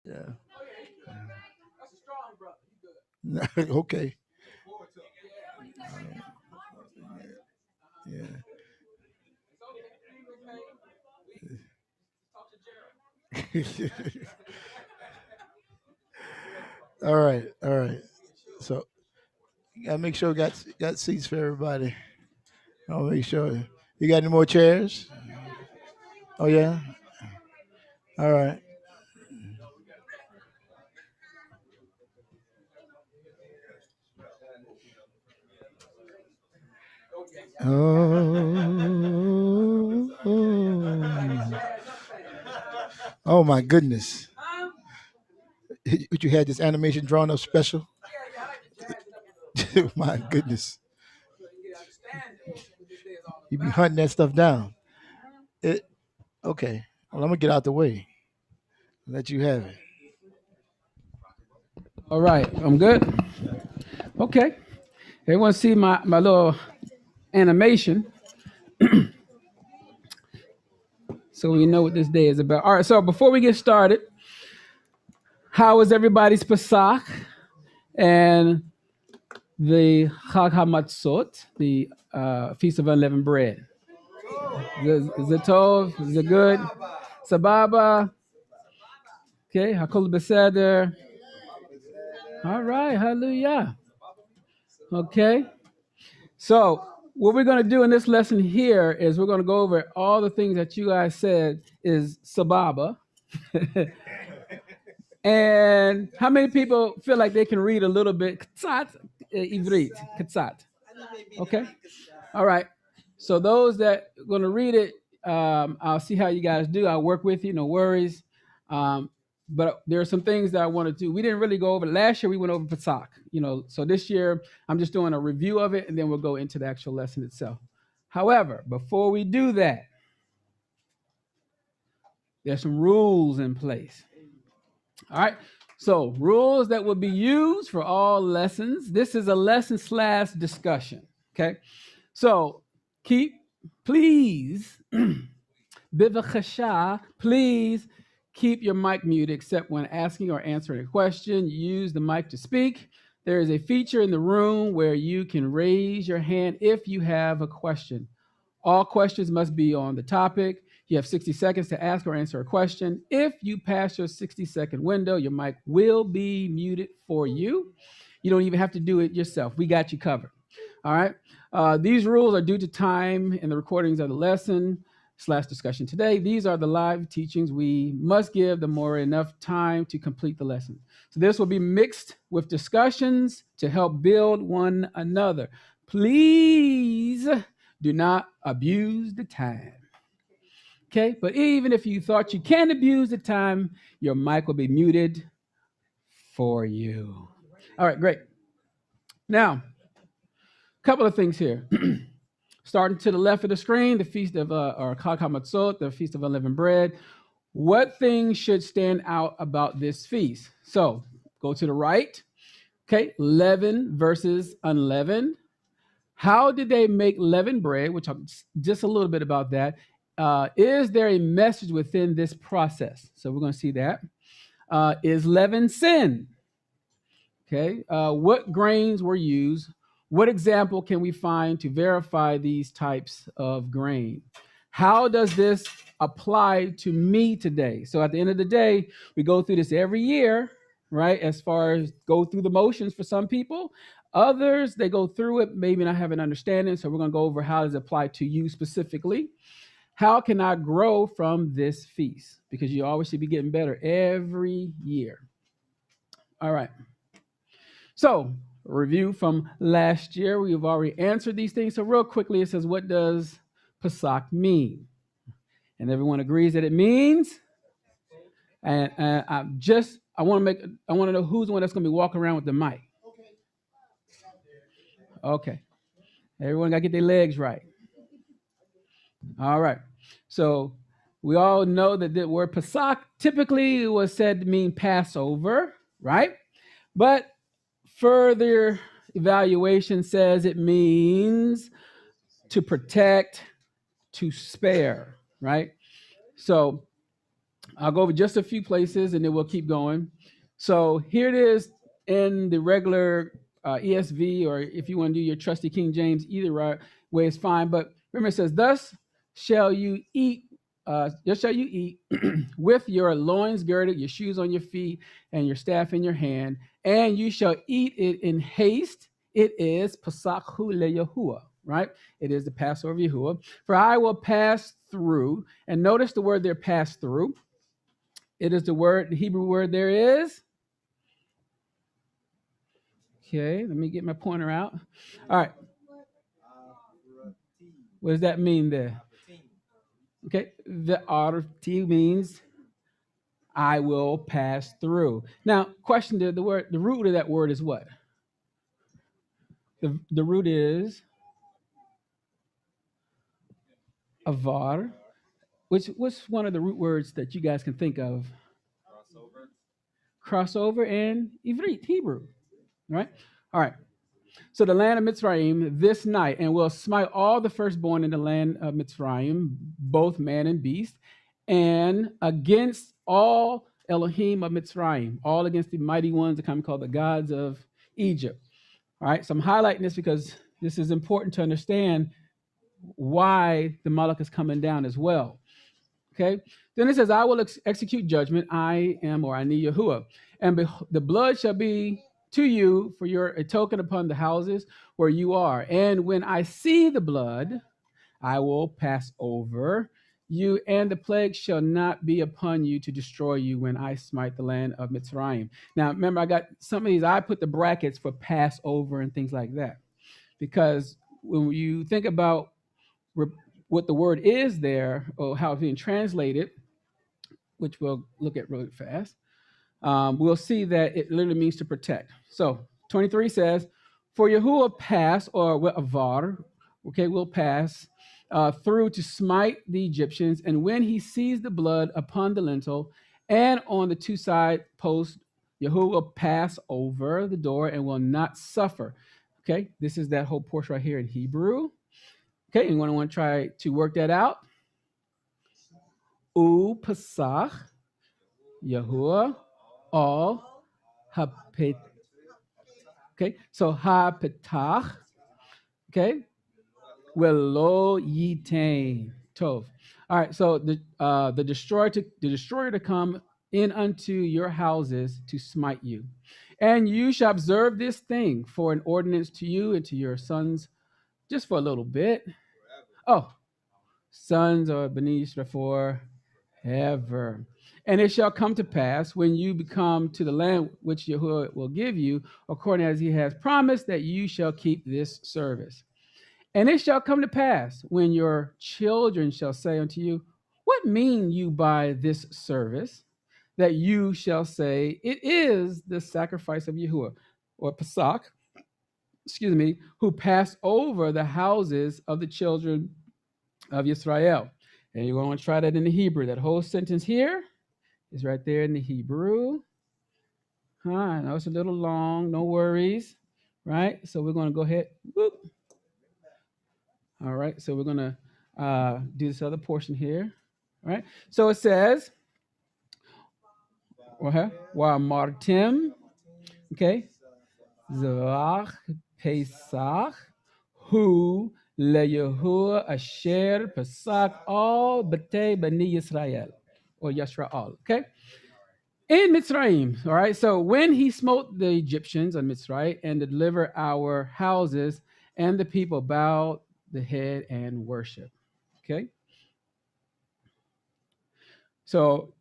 Yeah. Okay. Yeah. All right. All right. So you gotta make sure got seats for everybody. I'll make sure. You got any more chairs? Oh yeah. All right. Oh, oh, oh my goodness! Would you had this animation drawn up special? My goodness, you be hunting that stuff down. It okay. Well, I'm gonna get out the way. Let you have it. All right, I'm good. Okay. Everyone see my little animation so we know what this day is about. All right, so before we get started, how was everybody's Pesach and the Chag HaMatzot, the Feast of Unleavened Bread? Is it tov? Is it good? Sababa? Okay, Hakol Beseder. All right, hallelujah. Okay, so what we're going to do in this lesson here is we're going to go over all the things that you guys said is sababa. And how many people feel like they can read a little bit? Katzat, Ivrit, katzat. Okay. All right. So those that are going to read it, I'll see how you guys do. I'll work with you. No worries. But there are some things that I want to do. We didn't really go over last year. We went over Pesach, So this year I'm just doing a review of it, and then we'll go into the actual lesson itself. However, before we do that, there's some rules in place. All right. So rules that will be used for all lessons. This is a lesson / discussion. Okay. So please, bivachasha, please keep your mic muted except when asking or answering a question. Use the mic to speak. There is a feature in the room where you can raise your hand if you have a question. All questions must be on the topic. You have 60 seconds to ask or answer a question. If you pass your 60-second window, your mic will be muted for you. You don't even have to do it yourself. We got you covered. All right. These rules are due to time in the recordings of the lesson / discussion today. These are the live teachings. We must give the Moreh enough time to complete the lesson. So this will be mixed with discussions to help build one another. Please do not abuse the time. Okay, but even if you thought you can abuse the time, your mic will be muted for you. All right, great. Now, a couple of things here. Starting to the left of the screen, the feast of or Chag HaMatzot, the feast of unleavened bread. What things should stand out about this feast? So go to the right. Okay, leavened versus unleavened. How did they make leavened bread? Which I'm just a little bit about that. Is there a message within this process? So we're going to see that. Is leaven sin? Okay. What grains were used? What example can we find to verify these types of grain? How does this apply to me today? So at the end of the day, we go through this every year, right? As far as go through the motions for some people. Others, they go through it, maybe not have an understanding. So we're going to go over how does it apply to you specifically. How can I grow from this feast? Because you always should be getting better every year. All right. So, review from last year. We've already answered these things. So, real quickly, it says, what does Pesach mean? And everyone agrees that it means. And I want to know who's the one that's going to be walking around with the mic. Okay. Everyone got to get their legs right. All right. So, we all know that the word Pesach typically was said to mean Passover, right? But further evaluation says it means to protect, to spare, right? So I'll go over just a few places and then we'll keep going. So here it is in the regular ESV, or if you want to do your trusty King James, either way is fine. But remember, it says, "Thus shall you eat, just shall you eat with your loins girded, your shoes on your feet, and your staff in your hand, and you shall eat it in haste. It is Pasachu le Yahuah." Right? It is the Passover of Yahuah. "For I will pass through," and notice the word there, "pass through." It is the Hebrew word there is. Okay, let me get my pointer out. All right. What does that mean there? Okay, the arti means I will pass through. Now, question: the root of that word is what? The root is avar, what's one of the root words that you guys can think of? Crossover in Ivrit, Hebrew. Right? All right. So the land of Mitzrayim this night, and will smite all the firstborn in the land of Mitzrayim, both man and beast, and against all Elohim of Mitzrayim, all against the mighty ones that come called the gods of Egypt. All right, so I'm highlighting this because this is important to understand why the Malach is coming down as well. Okay, then it says, "I will execute judgment. I am, or I need Yahuah, and the blood shall be to you for a token upon the houses where you are. And when I see the blood, I will pass over you, and the plague shall not be upon you to destroy you when I smite the land of Mitzrayim." Now, remember, I got some of these, I put the brackets for Passover and things like that, because when you think about what the word is there, or how it's being translated, which we'll look at really fast, we'll see that it literally means to protect. So 23 says, "For Yahuah pass," or avar, okay, will pass through to smite the Egyptians, and when he sees the blood upon the lintel and on the two side posts, Yahuah will pass over the door and will not suffer. Okay, this is that whole portion right here in Hebrew. Okay, anyone want to try to work that out? U Pesach, Yahuah, all hapet. Okay, so hapetach. Okay, velo yitain tov. All right, so the destroyer to come in unto your houses to smite you, and you shall observe this thing for an ordinance to you and to your sons, just for a little bit. Oh, sons or Benish for ever. "And it shall come to pass when you become to the land which Yahuah will give you, according as he has promised, that you shall keep this service. And it shall come to pass when your children shall say unto you, What mean you by this service? That you shall say, It is the sacrifice of Yahuah," or Pesach, "who passed over the houses of the children of Yisrael." And you're going to try that in the Hebrew. That whole sentence here is right there in the Hebrew. I know it's a little long, no worries, right? So we're going to go ahead. Whoop. All right, so we're going to do this other portion here. All right, so it says, "Wa martim," okay, "Zavach Pesach, hu le Yahuah asher Pesach all b'tei bani Yisrael," or Yisrael, okay? "In Mitzrayim," all right? So when he smote the Egyptians on Mitzrayim and delivered our houses, and the people bowed the head and worship. Okay? So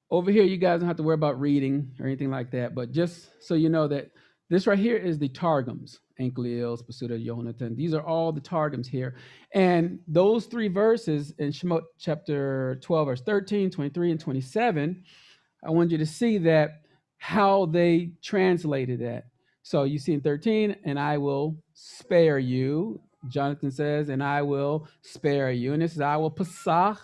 over here, you guys don't have to worry about reading or anything like that, but just so you know that this right here is the Targums, Enklil, Spasuda, Yonatan. These are all the Targums here. And those three verses in Shemot chapter 12, verse 13, 23, and 27, I want you to see that how they translated that. So you see in 13, "And I will spare you." Jonathan says, "And I will spare you." And this is, "I will pasach,"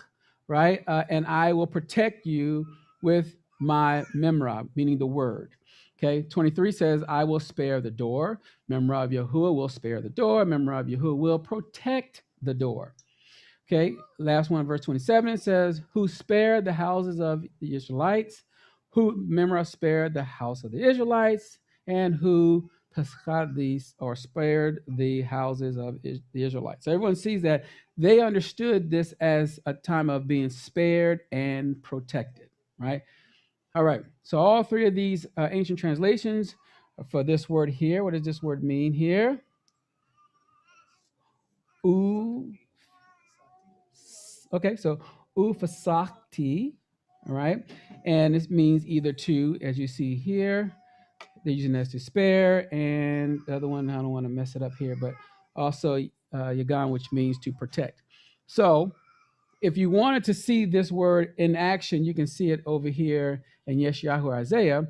right? "And I will protect you with my memra," meaning the word. Okay, 23 says, "I will spare the door." Memra of Yahuah will spare the door. Memra of Yahuah will protect the door. Okay, last one, verse 27, it says, who spared the houses of the Israelites, who, remember, spared the house of the Israelites, and who paschadis, or spared the houses of the Israelites. So everyone sees that they understood this as a time of being spared and protected, right? All right, so all three of these ancient translations for this word here, what does this word mean here? Okay, so ufasakti, all right, and this means either to, as you see here, they're using that to spare, and the other one, I don't want to mess it up here, but also yagan, which means to protect. So if you wanted to see this word in action, you can see it over here in Yeshayahu Isaiah,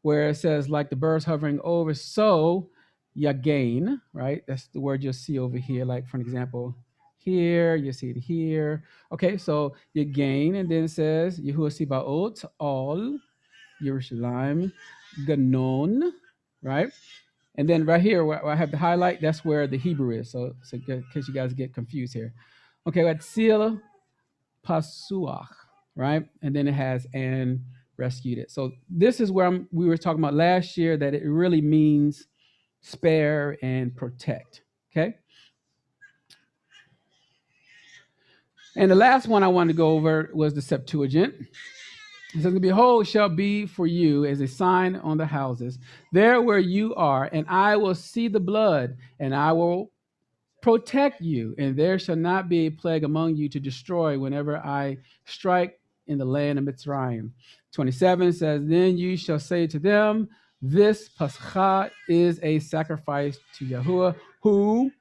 where it says, like the birds hovering over, so yagain, right? That's the word you'll see over here, like for an example, here, you see it here. Okay, so yagain, and then it says, Yahuah Sibaot, all, Yerushalayim, Ganon, right? And then right here, where I have the highlight, that's where the Hebrew is. So in case you guys get confused here. Okay, Watzil Pasuach, right? And then it has and rescued it. So this is where we were talking about last year, that it really means spare and protect. Okay. And the last one I wanted to go over was the Septuagint. It says, behold, shall be for you as a sign on the houses, there where you are, and I will see the blood, and I will protect you, and there shall not be a plague among you to destroy whenever I strike in the land of Mitzrayim. 27 says, then you shall say to them, this Pascha is a sacrifice to Yahuah, who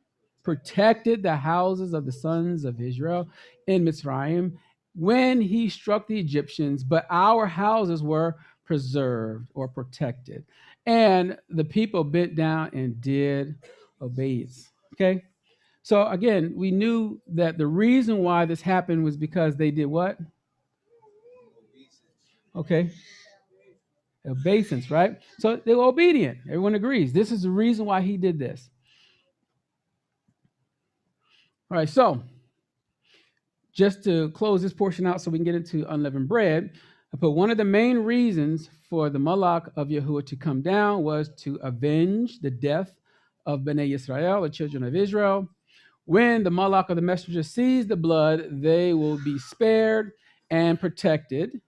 protected the houses of the sons of Israel in Mitzrayim when he struck the Egyptians, but our houses were preserved or protected. And the people bent down and did obeisance. Okay. So again, we knew that the reason why this happened was because they did what? Okay. Obeisance, right? So they were obedient. Everyone agrees. This is the reason why he did this. All right. So just to close this portion out so we can get into unleavened bread, I put one of the main reasons for the Malach of Yahuah to come down was to avenge the death of Bnei Yisrael, the children of Israel. When the Malach of the messenger sees the blood, they will be spared and protected.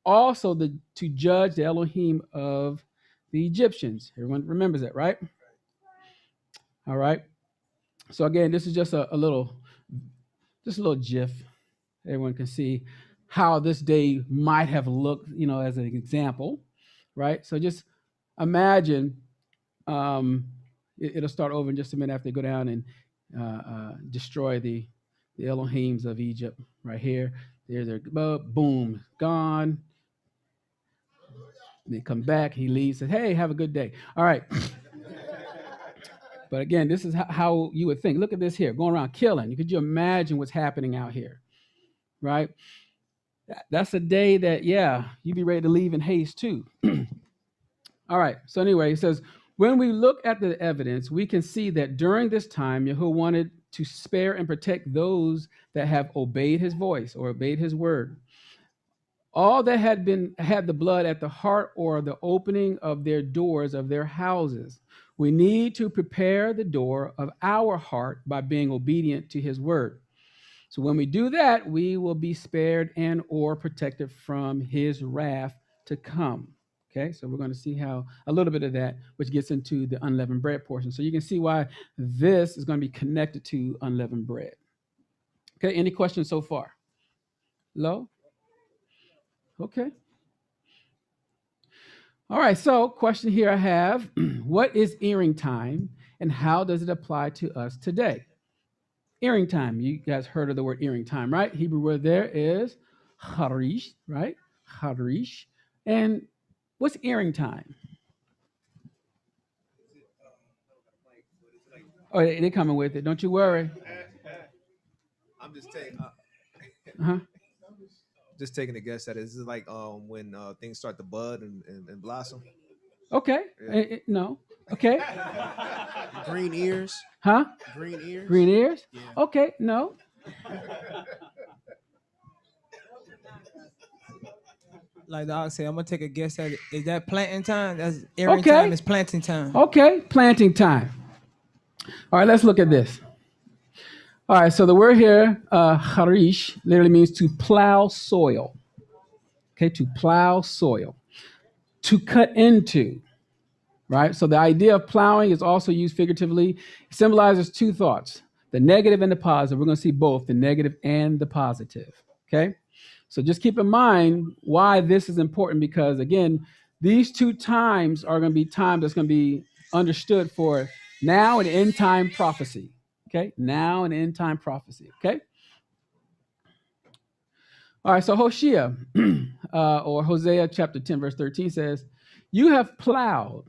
Also, to judge the Elohim of the Egyptians. Everyone remembers that, right? All right. So again, this is just a little GIF. Everyone can see how this day might have looked, as an example, right? So just imagine, it'll start over in just a minute after they go down and destroy the Elohims of Egypt right here. There's their boom, gone. They come back, he leaves, says, hey, have a good day. All right. But again, this is how you would think. Look at this here, going around killing. Could you imagine what's happening out here, right? That's a day that, you'd be ready to leave in haste too. All right. So anyway, it says, when we look at the evidence, we can see that during this time, Yahuah wanted to spare and protect those that have obeyed his voice or obeyed his word. All that had the blood at the heart or the opening of their doors of their houses. We need to prepare the door of our heart by being obedient to his word. So when we do that, we will be spared and or protected from his wrath to come. Okay, so we're going to see how a little bit of that, which gets into the unleavened bread portion. So you can see why this is going to be connected to unleavened bread. Okay, any questions so far? Low? Okay. All right, so question here I have, what is earring time and how does it apply to us today? Earring time, you guys heard of the word earring time, right? Hebrew word there is charish, right? Charish. And what's earring time? Oh, they're coming with it. Don't you worry. I'm just taking a guess at it. This is like when things start to bud and blossom. Okay. Yeah. No. Okay. Green ears. Huh? Green ears. Green ears? Yeah. Okay. No. Like the ox said, I'm gonna take a guess at it. Is that planting time? That's every Okay. time is planting time. Okay, planting time. All right, let's look at this. All right, so the word here, harish, literally means to plow soil. Okay, to plow soil, to cut into, right? So the idea of plowing is also used figuratively. It symbolizes two thoughts, the negative and the positive. We're going to see both the negative and the positive. Okay, so just keep in mind why this is important, because again, these two times are going to be times that's going to be understood for now and end time prophecy. Okay, now and end time prophecy. Okay. All right, so Hosea or Hosea chapter 10, verse 13 says, you have plowed.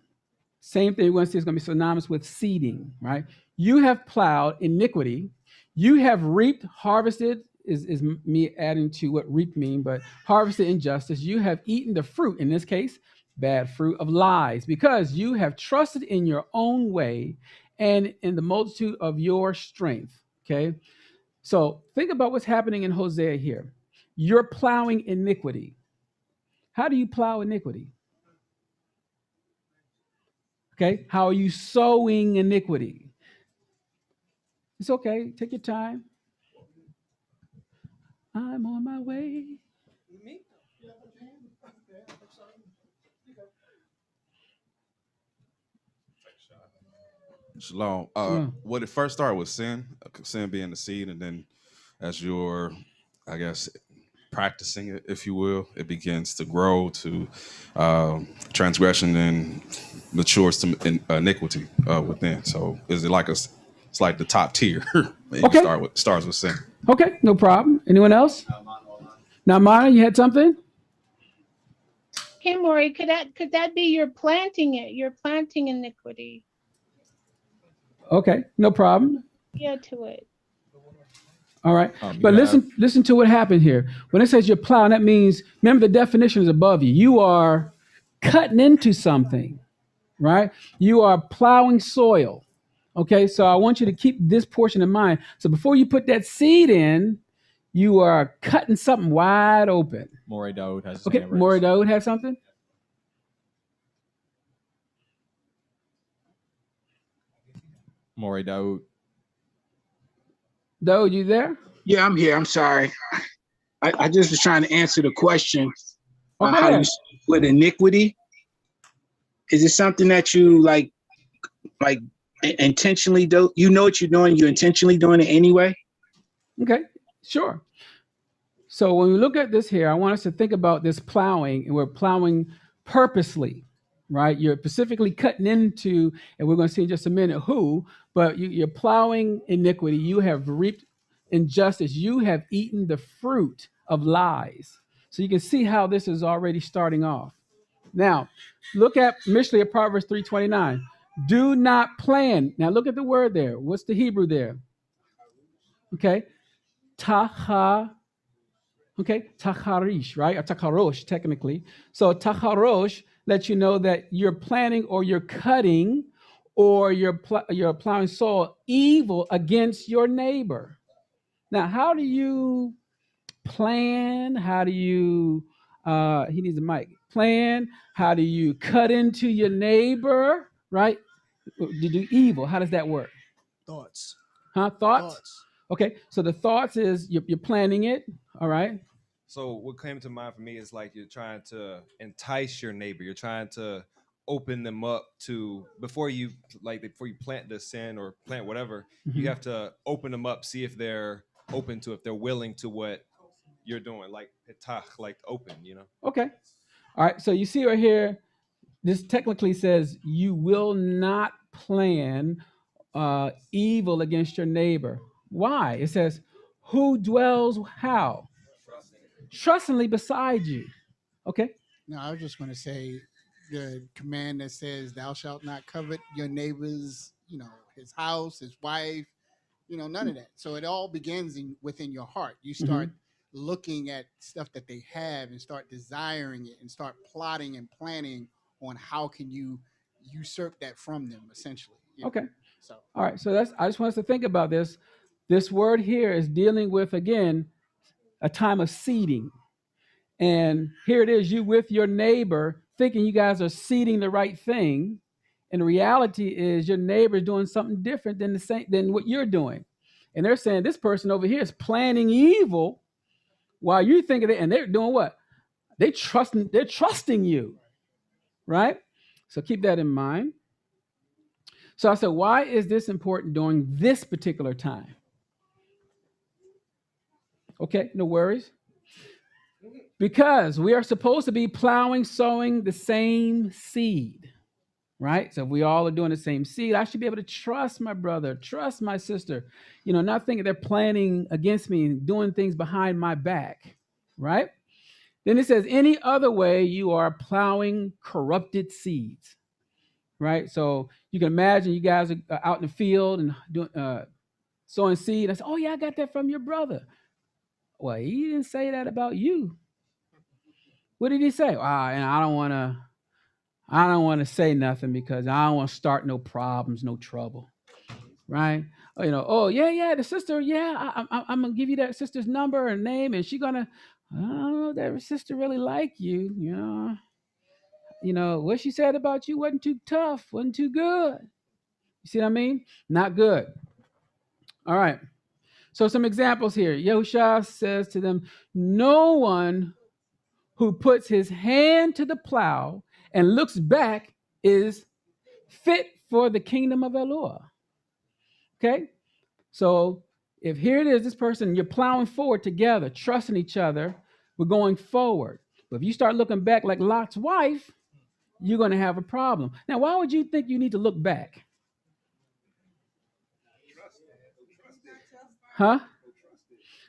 Same thing we're going to see is going to be synonymous with seeding, right? You have plowed iniquity. You have reaped, harvested, is me adding to what reap mean, but harvested injustice. You have eaten the fruit, in this case, bad fruit of lies, because you have trusted in your own way and in the multitude of your strength, okay? So think about what's happening in Hosea here. You're plowing iniquity. How do you plow iniquity? Okay. How are you sowing iniquity? It's okay. Take your time. I'm on my way. Shalom. Shalom. What it first started with sin being the seed, and then as you're, I guess, practicing it, if you will, it begins to grow to transgression and matures to iniquity within. So is it like it's like the top tier? Okay. Starts with sin. Okay. No problem. Anyone else? Now, Mara, you had something? Okay, Moreh, could that be you're planting it? You're planting iniquity. Okay. No problem. Yeah, to it. All right. But listen to what happened here. When it says you're plowing, that means, remember the definition is above you. You are cutting into something, right? You are plowing soil. Okay. So I want you to keep this portion in mind. So before you put that seed in, you are cutting something wide open. Moreh Lamadyahu has his Okay. hand raised. Moreh Lamadyahu have something? Moreh Lamadyahu. Lamadyahu, you there? Yeah, I'm here. I'm sorry. I just was trying to answer the question. Okay. How you with iniquity? Is it something that you like intentionally do? You know what you're doing. You're intentionally doing it anyway. Okay. Sure. So when we look at this here, I want us to think about this plowing, and we're plowing purposely, right? You're specifically cutting into, and we're going to see in just a minute who, but you're plowing iniquity. You have reaped injustice. You have eaten the fruit of lies. So you can see how this is already starting off. Now, look at Mishlei of Proverbs 3:29. Do not plan. Now look at the word there. What's the Hebrew there? Okay. Taha. Okay, tacharish, right? Or tacharosh, technically. So tacharosh lets you know that you're planting or you're cutting or you're plowing soil evil against your neighbor. Now, how do you plan? How do you, he needs a mic, plan? How do you cut into your neighbor, right? To do evil, how does that work? Thoughts. Huh? Thoughts? Okay, so the thoughts is you're planning it, all right? So what came to mind for me is like you're trying to entice your neighbor. You're trying to open them up to before you plant the sin or plant whatever. Mm-hmm. You have to open them up, see if they're open to, if they're willing to what you're doing, like petach, like open. Okay. All right. So you see right here, this technically says you will not plan evil against your neighbor. Why? It says, who dwells how? Trustingly beside you. Okay. No, I was just going to say the command that says, "Thou shalt not covet your neighbor's, his house, his wife, none of that." So it all begins within your heart. You start looking at stuff that they have and start desiring it and start plotting and planning on how can you usurp that from them, essentially. Okay. So all right. So I just want us to think about this. This word here is dealing with, again, a time of seeding. And here it is, you with your neighbor thinking you guys are seeding the right thing. And the reality is your neighbor is doing something different than what you're doing. And they're saying this person over here is planning evil while you think of it, and they're doing what? They're trusting you, right? So keep that in mind. So I said, why is this important during this particular time? Okay, no worries. Because we are supposed to be plowing, sowing the same seed, right? So if we all are doing the same seed, I should be able to trust my brother, trust my sister, not thinking they're planning against me and doing things behind my back, right? Then it says, any other way you are plowing corrupted seeds, right? So you can imagine you guys are out in the field and doing sowing seed. I said, oh yeah, I got that from your brother. Well, he didn't say that about you. What did he say? And I don't want to say nothing because I don't want to start no problems, no trouble, right? Oh yeah, the sister, yeah, I'm gonna give you that sister's number and name, and she's gonna, I don't know, that sister really like you, what she said about you wasn't too tough, wasn't too good. You see what I mean? Not good. All right. So some examples here. Yahuah says to them, no one who puts his hand to the plow and looks back is fit for the kingdom of Yahuah. Okay? So if here it is, this person, you're plowing forward together, trusting each other, we're going forward. But if you start looking back like Lot's wife, you're going to have a problem. Now, why would you think you need to look back? Huh?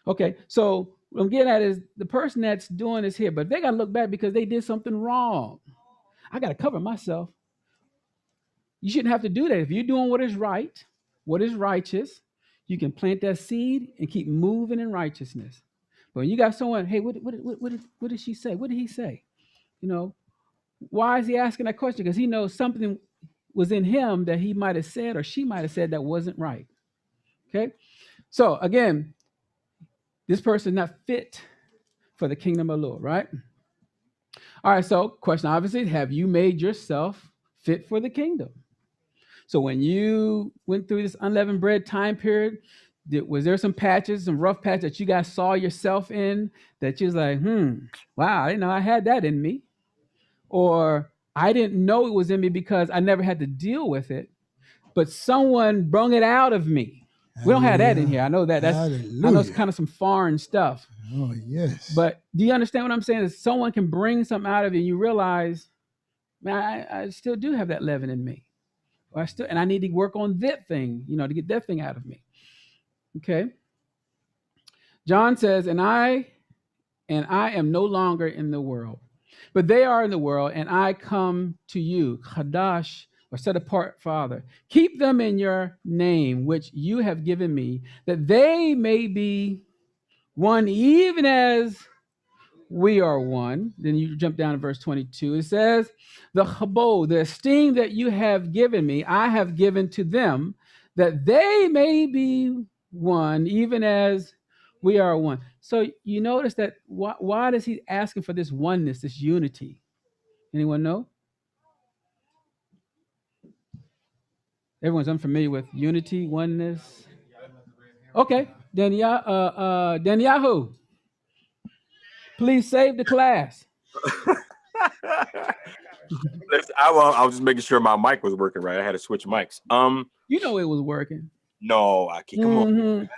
Okay, so what I'm getting at is the person that's doing this here, but they got to look back because they did something wrong. I got to cover myself. You shouldn't have to do that. If you're doing what is right, what is righteous, you can plant that seed and keep moving in righteousness. But when you got someone, hey, what did she say? What did he say? Why is he asking that question? Because he knows something was in him that he might have said or she might have said that wasn't right. Okay? So again, this person is not fit for the kingdom of the Lord, right? All right, so question obviously, have you made yourself fit for the kingdom? So when you went through this unleavened bread time period, was there some patches, some rough patches that you guys saw yourself in that you was like, wow, I didn't know I had that in me? Or I didn't know it was in me because I never had to deal with it, but someone brung it out of me. We don't have that in here. I know that. I know it's kind of some foreign stuff. Oh, yes. But do you understand what I'm saying? Is someone can bring something out of you and you realize, man, I still do have that leaven in me. And I need to work on that thing, to get that thing out of me. Okay. John says, and I am no longer in the world, but they are in the world, and I come to you, Chadash, or set apart, Father. Keep them in your name, which you have given me, that they may be one, even as we are one. Then you jump down to verse 22. It says, the chabod, the esteem that you have given me, I have given to them, that they may be one, even as we are one. So you notice that why does he asking for this oneness, this unity? Anyone know? Everyone's unfamiliar with unity, oneness. Okay, Yahuah, please save the class. I was just making sure my mic was working right. I had to switch mics. You know it was working. No, I can't. Come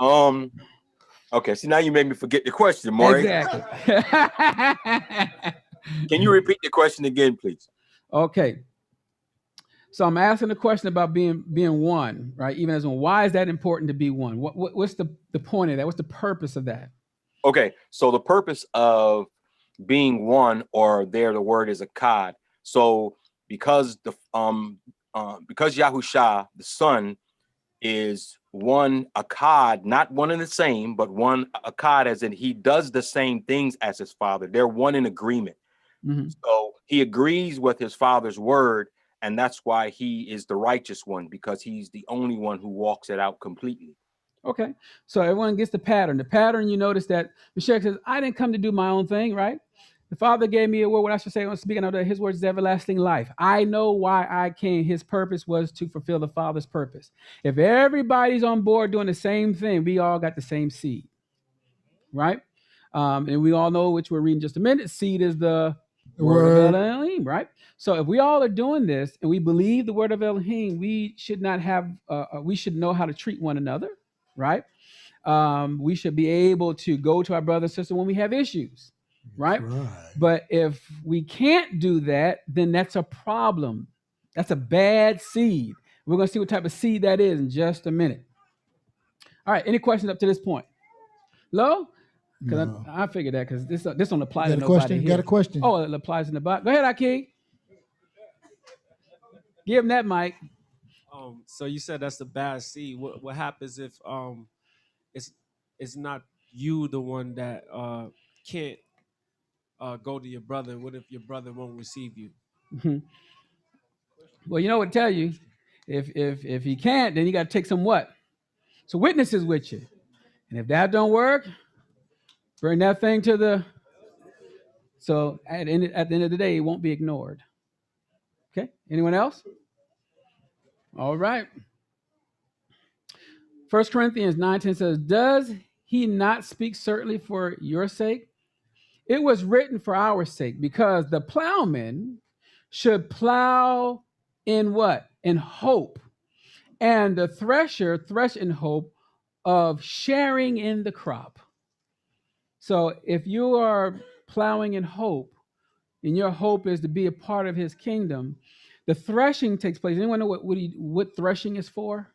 on. Okay, so now you made me forget the question, Moreh. Exactly. Can you repeat the question again, please? Okay. So I'm asking the question about being one, right? Even as one. Why is that important to be one? What's the point of that? What's the purpose of that? Okay, so the purpose of being one, or there the word is akkad. So because Yahushua, the Son, is one akkad, not one and the same, but one akkad, as in he does the same things as his Father. They're one in agreement. Mm-hmm. So he agrees with his Father's word And that's why he is the righteous one, because he's the only one who walks it out completely. Okay, so everyone gets the pattern. The pattern, you notice that Mashiach says, I didn't come to do my own thing, right? The Father gave me a word, what I should say, I'm speaking of his words is everlasting life. I know why I came. His purpose was to fulfill the Father's purpose. If everybody's on board doing the same thing, we all got the same seed, right? And we all know, which we're reading just a minute, seed is the word of Elohim, right? So if we all are doing this and we believe the word of Elohim, we should not have, we should know how to treat one another, right? We should be able to go to our brother and sister when we have issues, right? But if we can't do that, then that's a problem. That's a bad seed. We're going to see what type of seed that is in just a minute. All right, any questions up to this point? Lo? Because No. I figured that because this don't apply You to got a nobody question? here. Got a question? Oh, it applies in the bot. Go ahead, Aki. Give him that mic. So you said that's the bad seed. What happens if it's not you the one that can't go to your brother? What if your brother won't receive you? Well, you know what to tell you. If he can't, then you got to take some what? So witnesses with you. And if that don't work, bring that thing to the. So at the end of the day, it won't be ignored. Okay. Anyone else? All right. 1 Corinthians 9:10 says, does he not speak certainly for your sake? It was written for our sake, because the plowman should plow in what? In hope. And the thresher thresh in hope of sharing in the crop. So if you are plowing in hope, and your hope is to be a part of his kingdom, the threshing takes place. Anyone know what threshing is for?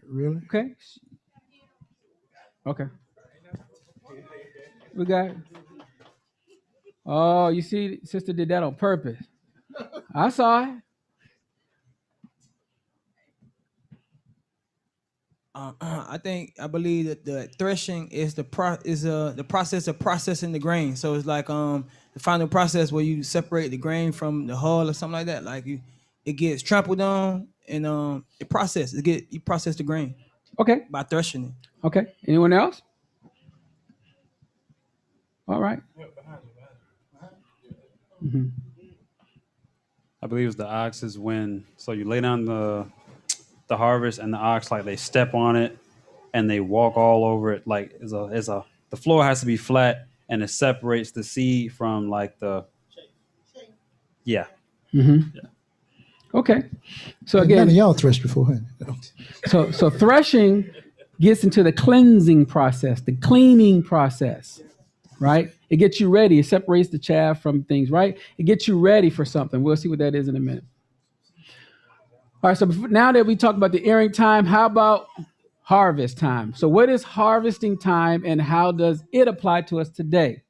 Really? Okay. Okay. We got. Oh, you see, sister did that on purpose. I saw it. I believe that the threshing is the process of processing the grain. So it's like the final process where you separate the grain from the hull or something like that. Like it gets trampled on and you process the grain. Okay. By threshing it. Okay. Anyone else? All right. Mm-hmm. I believe it's the ox is when, so you lay down the harvest and the ox, like they step on it and they walk all over it. Like the floor has to be flat and it separates the seed from like yeah. Mm-hmm. Yeah. Okay. So Hey, again, none of y'all threshed before. So threshing gets into the cleansing process, the cleaning process, right? It gets you ready. It separates the chaff from things, right? It gets you ready for something. We'll see what that is in a minute. All right, so now that we talked about the earing time, how about harvest time? So what is harvesting time and how does it apply to us today?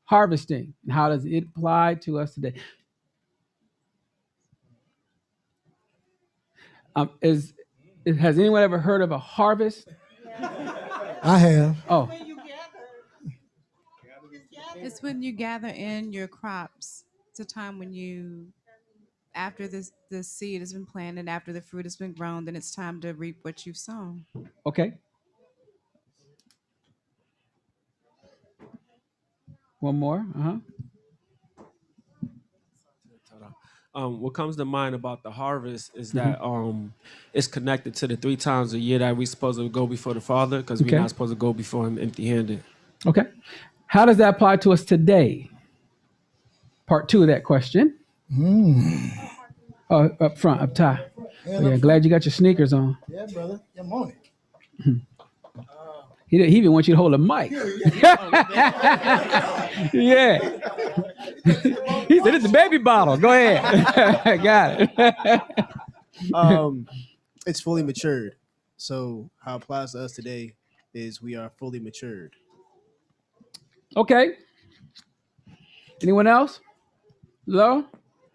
Harvesting, and how does it apply to us today? Has anyone ever heard of a harvest? I have. Oh. It's when you gather in your crops. It's a time when after the seed has been planted, after the fruit has been grown, then it's time to reap what you've sown. Okay. One more. What comes to mind about the harvest is that it's connected to the 3 times a year that we're supposed to go before the Father, because we're not supposed to go before him empty-handed. Okay. How does that apply to us today? Part 2 of that question. Oh, up front, up top. Yeah, glad you got your sneakers on. Yeah, brother. I'm on it. He even wants you to hold a mic. Yeah. He said it's a baby bottle. Go ahead. Got it. It's fully matured. So how it applies to us today is we are fully matured. Okay. Anyone else? Low?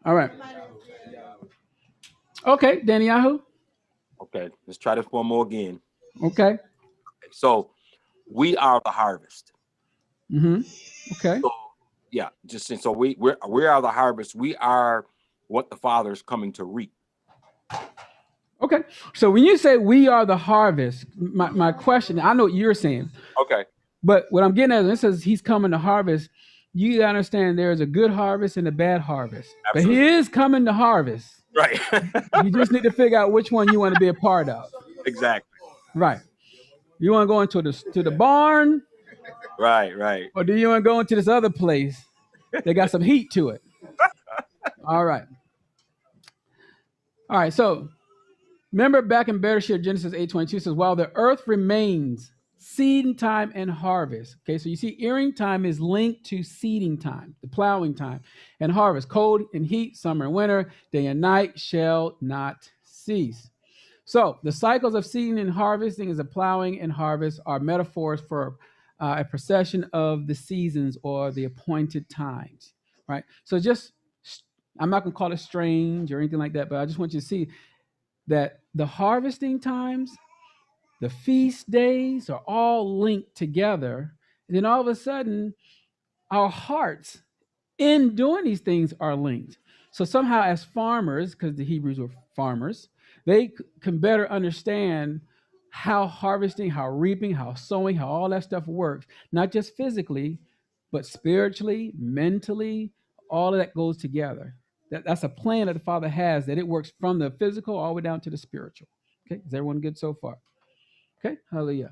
All right. Okay, Danny Yahuah. Okay, let's try this one more again. Okay. So we are the harvest. Mm-hmm. Okay. So Yeah, just so we are the harvest. We are what the Father is coming to reap. Okay. So when you say we are the harvest, my question, I know what you're saying. Okay. But what I'm getting at, it says he's coming to harvest. You gotta understand there's a good harvest and a bad harvest. Absolutely. But he is coming to harvest. Right. You just need to figure out which one you want to be a part of. Exactly. Right. You want to go into the barn? Right. Or do you want to go into this other place that got some heat to it? All right. All right. So remember back in Bereshit, Genesis 8:22 says, while the earth remains, seeding time and harvest. Okay, so you see earing time is linked to seeding time, the plowing time, and harvest. Cold and heat, summer and winter, day and night shall not cease. So the cycles of seeding and harvesting is a plowing and harvest are metaphors for a procession of the seasons or the appointed times, right? So I'm not going to call it strange or anything like that, but I just want you to see that the harvesting times, the feast days are all linked together. And then all of a sudden, our hearts in doing these things are linked. So somehow as farmers, because the Hebrews were farmers, they can better understand how harvesting, how reaping, how sowing, how all that stuff works, not just physically, but spiritually, mentally, all of that goes together. That's a plan that the Father has, that it works from the physical all the way down to the spiritual. Okay, is everyone good so far? Okay, hallelujah.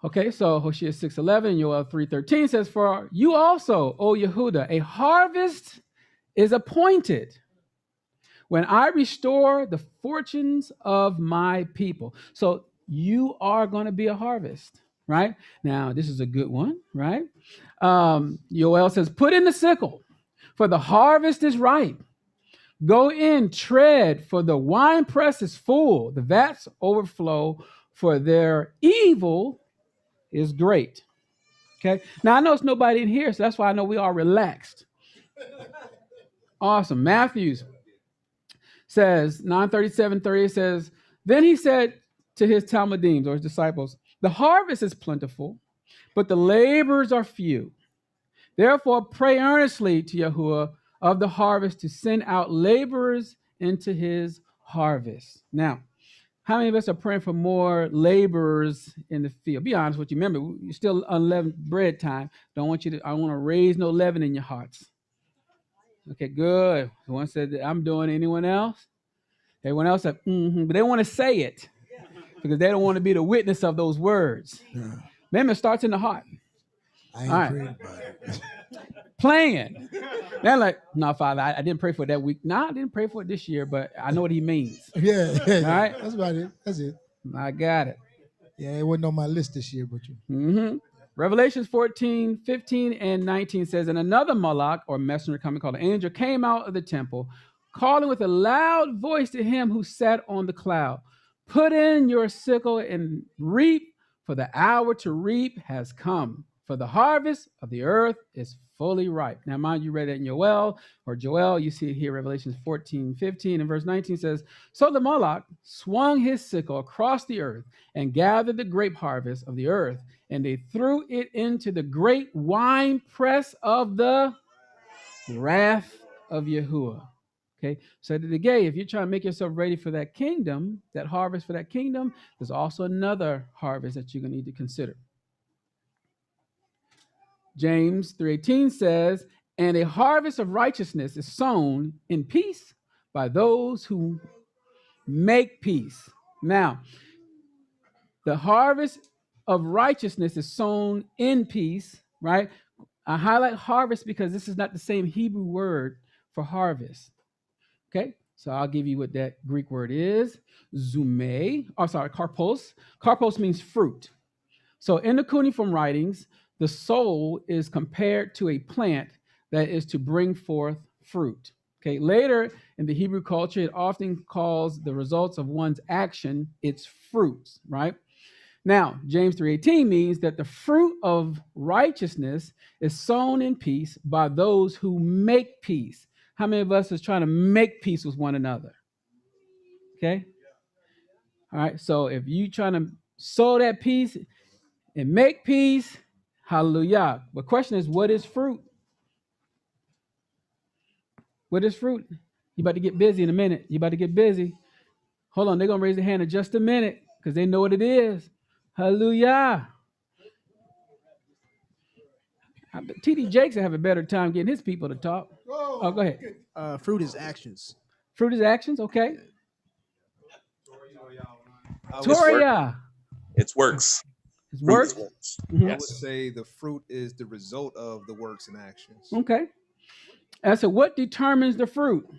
Okay, so Hosea 6:11, Yoel 3:13 says, for you also, O Yehudah, a harvest is appointed when I restore the fortunes of my people. So you are going to be a harvest, right? Now, this is a good one, right? Yoel says, put in the sickle, for the harvest is ripe. Go in, tread, for the winepress is full, the vats overflow, for their evil is great. Okay. Now I know it's nobody in here, so that's why I know we are relaxed. Awesome. Matthews says 9:37-38 says, then he said to his Talmudim or his disciples, the harvest is plentiful, but the laborers are few. Therefore, pray earnestly to Yahuah of the harvest to send out laborers into his harvest. Now, how many of us are praying for more laborers in the field? Be honest with you. Remember, you're still unleavened bread time. I want to raise no leaven in your hearts. Okay, good. One said that I'm doing it. Anyone else? Everyone else said, but they want to say it because they don't want to be the witness of those words. Yeah. Remember, it starts in the heart. I ain't praying about it. Playing. They're like, no, Father, I didn't pray for it that week. No, I didn't pray for it this year, but I know what he means. Yeah. All right? That's about it. That's it. I got it. Yeah, it wasn't on my list this year, but you. Mm-hmm. Revelations 14:15-19 says, and another Malach or messenger coming called an angel came out of the temple, calling with a loud voice to him who sat on the cloud, put in your sickle and reap, for the hour to reap has come. For the harvest of the earth is fully ripe. Now, mind you read that in Yoel or Joel. You see it here, Revelations 14:15 and verse 19 says, so the Malach swung his sickle across the earth and gathered the grape harvest of the earth, and they threw it into the great wine press of the wrath of Yahuah. Okay, so today, if you're trying to make yourself ready for that kingdom, that harvest for that kingdom, there's also another harvest that you're going to need to consider. James 3:18 says, and a harvest of righteousness is sown in peace by those who make peace. Now, the harvest of righteousness is sown in peace, right? I highlight harvest because this is not the same Hebrew word for harvest. Okay, so I'll give you what that Greek word is. Karpos. Karpos means fruit. So in the cuneiform writings, the soul is compared to a plant that is to bring forth fruit. Okay, later in the Hebrew culture, it often calls the results of one's action its fruits, right? Now, James 3:18 means that the fruit of righteousness is sown in peace by those who make peace. How many of us is trying to make peace with one another? Okay? All right, so if you're trying to sow that peace and make peace, Hallelujah. The question is, what is fruit? What is fruit? You about to get busy in a minute. You about to get busy. Hold on, they're gonna raise their hand in just a minute because they know what it is. Hallelujah. TD Jakes will have a better time getting his people to talk. Oh, go ahead. Fruit is actions. Fruit is actions, okay. Toria. It's works. It's Fruit works. is works. Mhm. I would say the fruit is the result of the works and actions. Okay. And so what determines the fruit?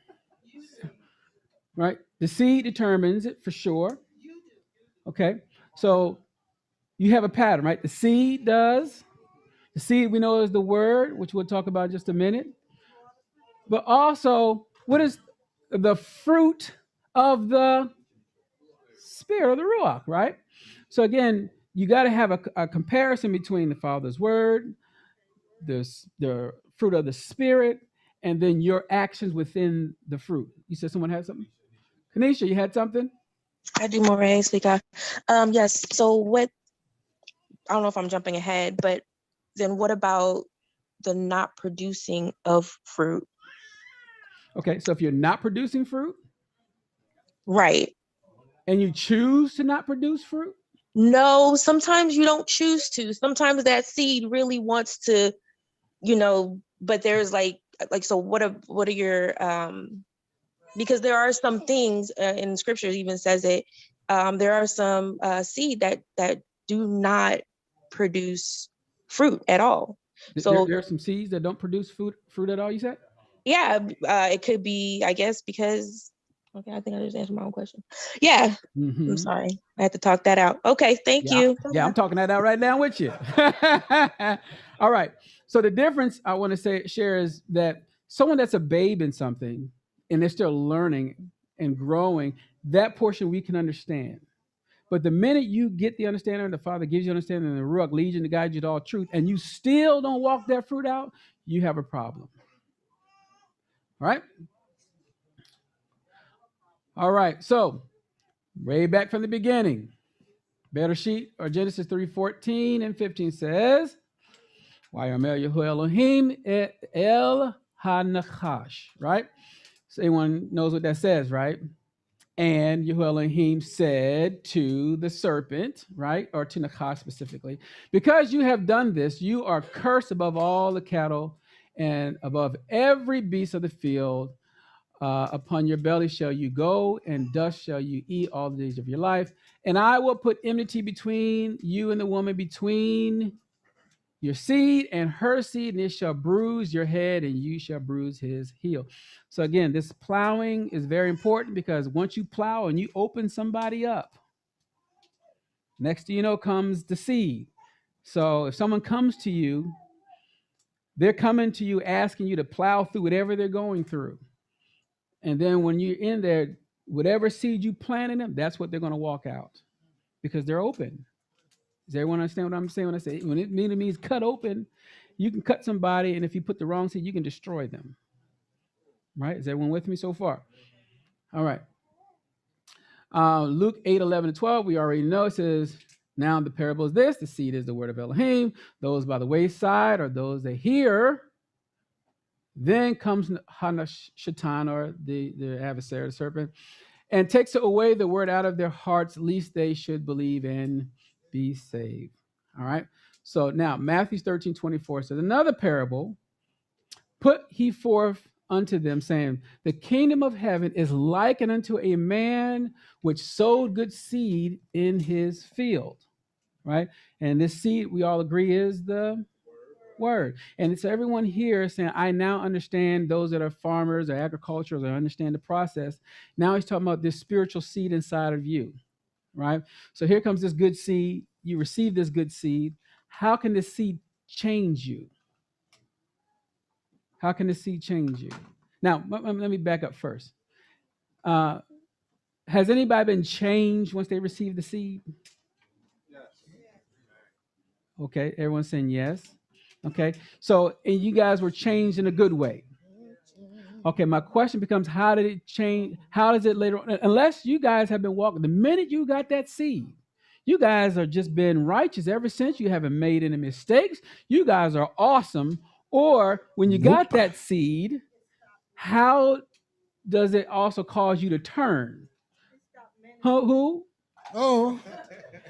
Right? The seed determines it for sure. Okay. So you have a pattern, right? The seed does. The seed we know is the word, which we'll talk about in just a minute. But also, what is the fruit of the spirit of the Ruach, right? So again, you got to have a comparison between the Father's word, the fruit of the spirit, and then your actions within the fruit. You said someone had something? Kanisha, you had something? I do, Moreh, speaker. Yes. So what? I don't know if I'm jumping ahead, but then what about the not producing of fruit? Okay, so if you're not producing fruit, right, and you choose to not produce fruit? No, sometimes you don't choose to. Sometimes that seed really wants to, but there's like so what are your because there are some things in scripture even says it, there are some seed that do not produce fruit at all. So there are some seeds that don't produce fruit at all, you said? Yeah, it could be, I guess, because okay, I think I just answered my own question. Yeah. I'm sorry. I had to talk that out. Okay, thank you. Yeah, I'm talking that out right now with you. All right. So the difference I want to share is that someone that's a babe in something and they're still learning and growing, that portion we can understand. But the minute you get the understanding, the Father gives you understanding, and the Ruach leads you to guide you to all truth, and you still don't walk that fruit out, you have a problem. All right? All right. So, way back from the beginning, Better Sheet or Genesis 3:14 and 15 says, Yahuah Yahuah Elohim El HaNachash, right? So anyone knows what that says, right? And Yahuah Elohim said to the serpent, right? Or to Nachash specifically, because you have done this, you are cursed above all the cattle and above every beast of the field. Upon your belly shall you go, and dust shall you eat all the days of your life. And I will put enmity between you and the woman, between your seed and her seed, and it shall bruise your head, and you shall bruise his heel. So again, this plowing is very important because once you plow and you open somebody up, next thing you know comes the seed. So if someone comes to you, they're coming to you asking you to plow through whatever they're going through. And then when you're in there, whatever seed you plant in them, that's what they're going to walk out because they're open. Does everyone understand what I'm saying when I say when it means cut open? You can cut somebody, and if you put the wrong seed, you can destroy them. Right? Is everyone with me so far? All right. Luke 8:11-12, we already know it says, now the parable is this: the seed is the word of Elohim. Those by the wayside are those that hear. Then comes Shaitan, or the adversary, the serpent, and takes away the word out of their hearts, lest they should believe and be saved. All right. So now Matthew 13:24 says, another parable put he forth unto them, saying, the kingdom of heaven is likened unto a man which sowed good seed in his field. Right. And this seed, we all agree, is the word. And it's everyone here saying, I now understand. Those that are farmers or agriculturals, I understand the process. Now he's talking about this spiritual seed inside of you, right? So here comes this good seed. You receive this good seed. How can this seed change you? How can this seed change you? Now, let me back up first. Has anybody been changed once they received the seed? Yes. Okay, everyone's saying yes. Okay, so and you guys were changed in a good way. Okay, my question becomes, how did it change? How does it later on? Unless you guys have been walking, the minute you got that seed, You guys are just been righteous ever since. You haven't made any mistakes. You guys are awesome. Or when you got that seed, how does it also cause you to turn? Who? Oh.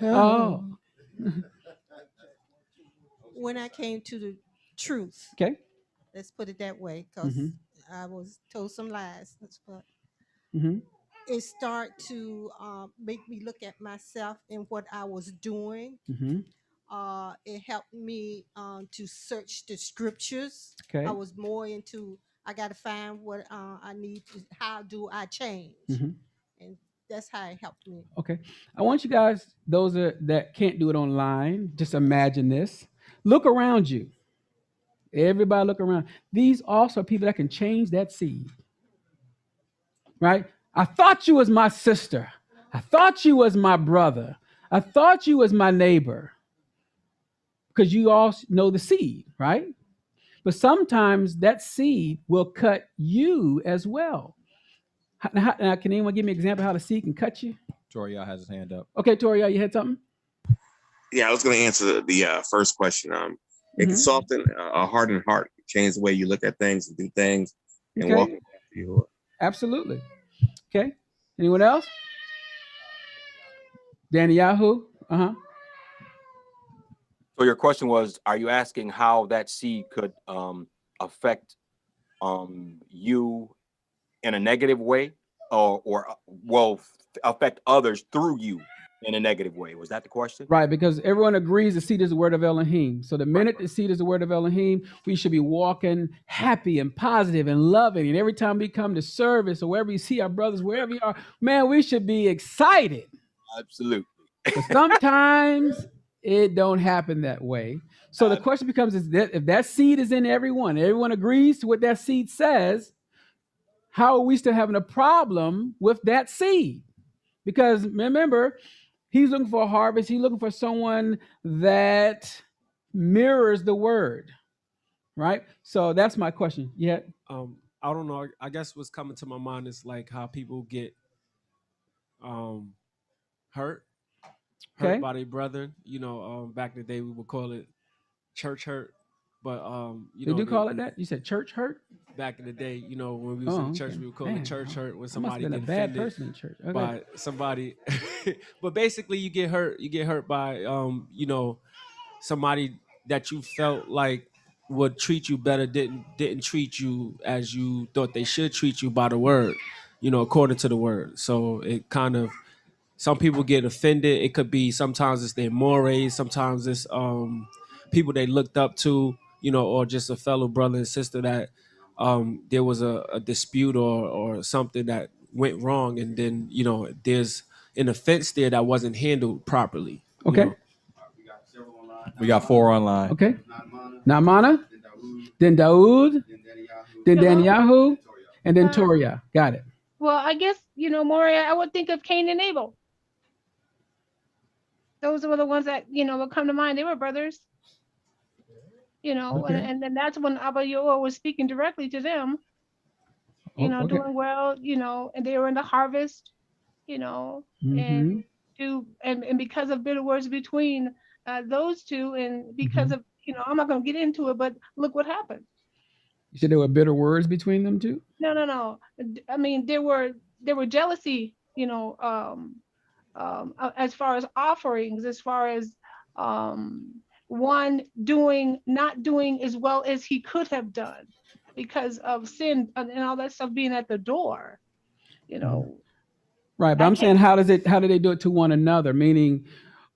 Oh. When I came to the truth. Okay. Let's put it that way, because Mhm. I was told some lies. But Mhm. it started to make me look at myself and what I was doing. Mhm. It helped me to search the scriptures. Okay. I was more into, I got to find what I need to, how do I change? Mhm. And that's how it helped me. Okay. I want you guys, those that can't do it online, just imagine this. Look around you. Everybody look around. These also are people that can change that seed. Right? I thought you was my sister. I thought you was my brother. I thought you was my neighbor. Because you all know the seed, right? But sometimes that seed will cut you as well. Now, can anyone give me an example of how the seed can cut you? Toria has his hand up. Okay, Tori, you had something? Yeah, I was going to answer the first question. It can soften a hardened heart, change the way you look at things and do things, and Okay. walk with Yahuah. Absolutely. Okay. Anyone else? Danny Yahu? Uh-huh. So your question was, are you asking how that seed could affect you in a negative way, or affect others through you in a negative way? Was that the question? Right, because everyone agrees the seed is the word of Elohim. So the minute the seed is the word of Elohim, we should be walking happy and positive and loving. And every time we come to service or wherever we see our brothers, wherever we are, man, we should be excited. Absolutely. But sometimes it don't happen that way. So the question becomes, is that if that seed is in everyone agrees to what that seed says, how are we still having a problem with that seed? Because remember, he's looking for a harvest. He's looking for someone that mirrors the word, right? So that's my question. Yeah. I don't know. I guess what's coming to my mind is like how people get hurt Okay. by their brethren. Back in the day we would call it church hurt, but They do call it that? You said church hurt? back in the day, when we was in the church, we would call it church hurt when I must somebody have been get a bad offended person in church. Okay. by somebody. But basically, you get hurt by somebody that you felt like would treat you better didn't treat you as you thought they should treat you by the word, according to the word. So it kind of, some people get offended. It could be, sometimes it's their mores, sometimes it's people they looked up to, or just a fellow brother and sister that there was a dispute or something that went wrong, and then there's an offense there that wasn't handled properly. Okay. We got 4 online. Okay. Naamana, then Daoud, then Danyahu, and then Toria. Got it. Well, I guess, Moreh, I would think of Cain and Abel. Those were the ones that, would come to mind. They were brothers. Okay. And then that's when Abba Yahuah was speaking directly to them, Okay. doing well, and they were in the harvest, and because of bitter words between those two, and because of, I'm not going to get into it, but look what happened. You said there were bitter words between them two? No. I mean, there were jealousy, as far as offerings, as far as one not doing as well as he could have done because of sin and all that stuff being at the door, Right, but I'm saying, how do they do it to one another? Meaning,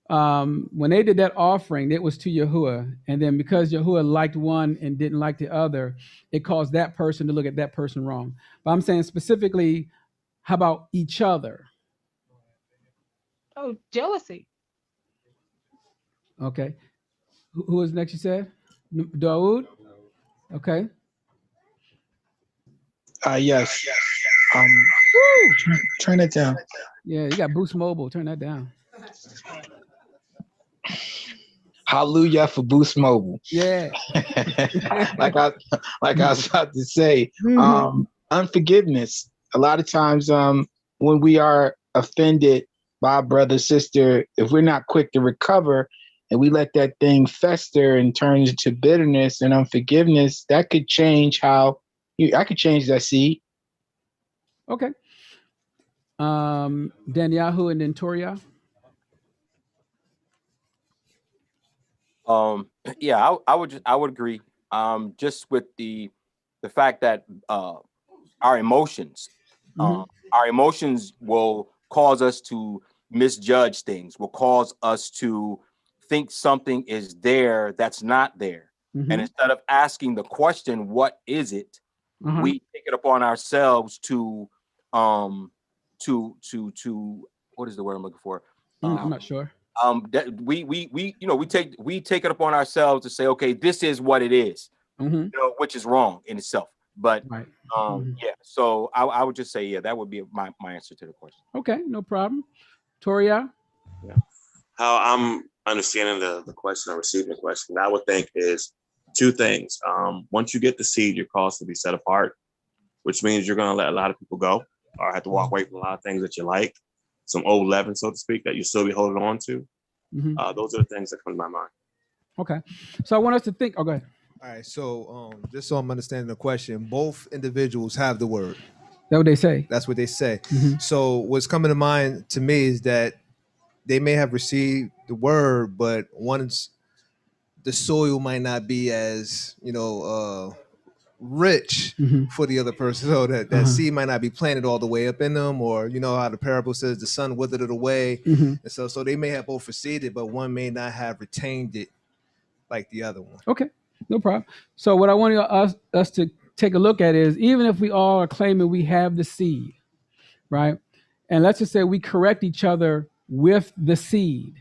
when they did that offering, it was to Yahuah, and then because Yahuah liked one and didn't like the other, it caused that person to look at that person wrong. But I'm saying specifically, how about each other? Oh, jealousy. Okay. Who is next, you said? Daoud? Okay. Yes. Turn it down. Yeah, you got Boost Mobile. Turn that down. Hallelujah for Boost Mobile. Yeah. like I was about to say, unforgiveness. A lot of times when we are offended my brother, sister, if we're not quick to recover and we let that thing fester and turn into bitterness and unforgiveness, that could change I could change that seed. Okay. Yahuah and then Toria. Yeah, I would agree. Just with the fact that our emotions will cause us to misjudge things, will cause us to think something is there that's not there. And instead of asking the question, what is it? We take it upon ourselves to what is the word I'm looking for? I'm not sure. That we take it upon ourselves to say, okay, this is what it is, which is wrong in itself. But yeah, so I would just say, yeah, that would be my answer to the question. Okay, no problem. Toria? Yeah. How I'm understanding the question or receiving the question, I would think is two things. Once you get the seed, you're caused to be set apart, which means you're going to let a lot of people go or have to walk away from a lot of things that you like, some old leaven, so to speak, that you still be holding on to. Those are the things that come to my mind. Okay. So I want us to think. Oh, go ahead. All right. So just so I'm understanding the question, both individuals have the word. That's what they say. That's what they say. So what's coming to mind to me is that they may have received the word, but the soil might not be as, rich for the other person. So that seed might not be planted all the way up in them, or how the parable says the sun withered it away. And so they may have both received it, but one may not have retained it like the other one. Okay, no problem. So what I want us to take a look at is, even if we all are claiming we have the seed, right? And let's just say we correct each other with the seed.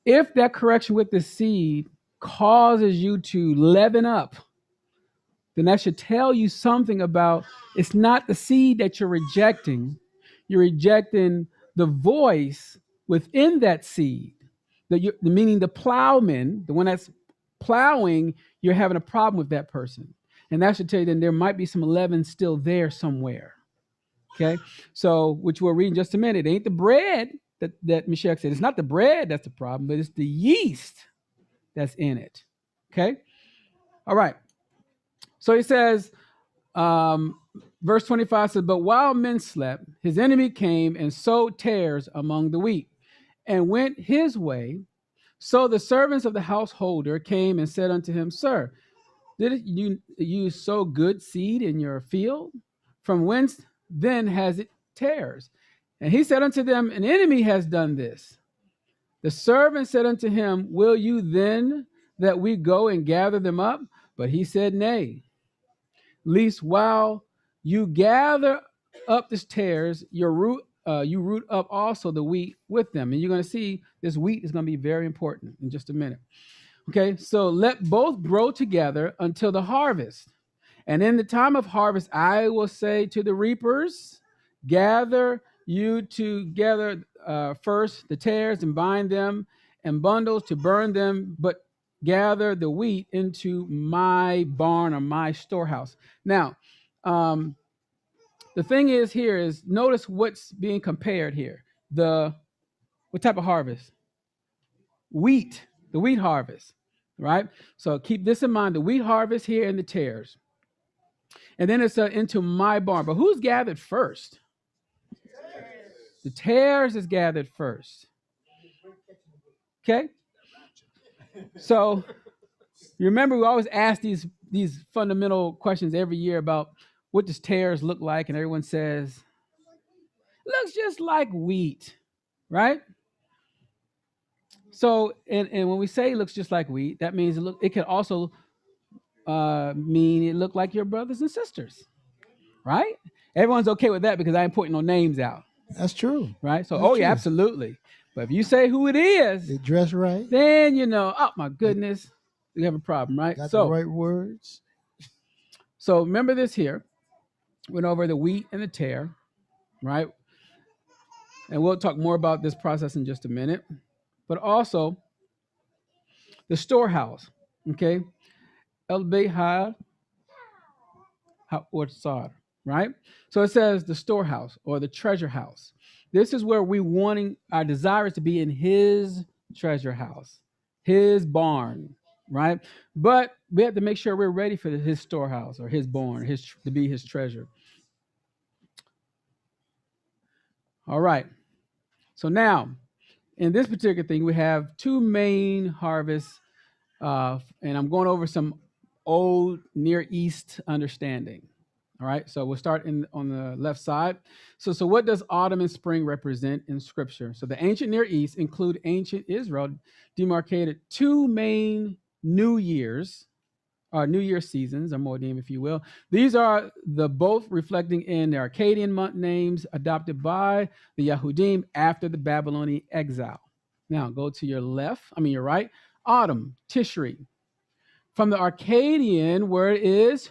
If that correction with the seed causes you to leaven up, then that should tell you something about it's not the seed that you're rejecting. You're rejecting the voice within that seed. Meaning the plowman, the one that's plowing, you're having a problem with that person. And that should tell you then there might be some leaven still there somewhere. Okay, so which we'll read in just a minute. It ain't the bread that Michelle said. It's not the bread that's the problem, but it's the yeast that's in it. Okay, all right. So he says, verse 25 says, but while men slept, his enemy came and sowed tares among the wheat and went his way. So the servants of the householder came and said unto him, Sir, did you sow good seed in your field? From whence then has it tares? And he said unto them, An enemy has done this. The servant said unto him, Will you then that we go and gather them up? But he said, Nay, lest while you gather up the tares, you root up also the wheat with them. And you're going to see this wheat is going to be very important in just a minute. Okay, so let both grow together until the harvest. And in the time of harvest, I will say to the reapers, gather you together first the tares and bind them in bundles to burn them, but gather the wheat into my barn or my storehouse. Now, the thing is here is notice what's being compared here. What type of harvest? Wheat, the wheat harvest, right? So keep this in mind, the wheat harvest here and the tares. And then it's into my barn. But who's gathered first? The tares is gathered first. Okay? So you remember we always ask these fundamental questions every year about what does tares look like? And everyone says, looks just like wheat, right? So, and when we say it looks just like wheat, that means it can also mean it looked like your brothers and sisters, right? Everyone's okay with that because I ain't putting no names out. That's true. Right? So, That's yeah, true. absolutely. But if you say who it is, they dress right, then oh my goodness, we have a problem, right? Got the right words. So remember this here. Went over the wheat and the tare, right? And we'll talk more about this process in just a minute. But also the storehouse, okay? El Beha or Sar, right? So it says the storehouse or the treasure house. This is where our desire is to be in his treasure house, his barn, right? But we have to make sure we're ready for his storehouse or his barn, to be his treasure. All right. So now, in this particular thing, we have two main harvests, and I'm going over some old Near East understanding. All right, so we'll start on the left side. So what does autumn and spring represent in Scripture? So the ancient Near East include ancient Israel, demarcated two main New Year seasons, or Moedim, if you will. These are both reflecting in the Akkadian month names adopted by the Yahudim after the Babylonian exile. Now go to your right. Autumn, Tishri. From the Akkadian word is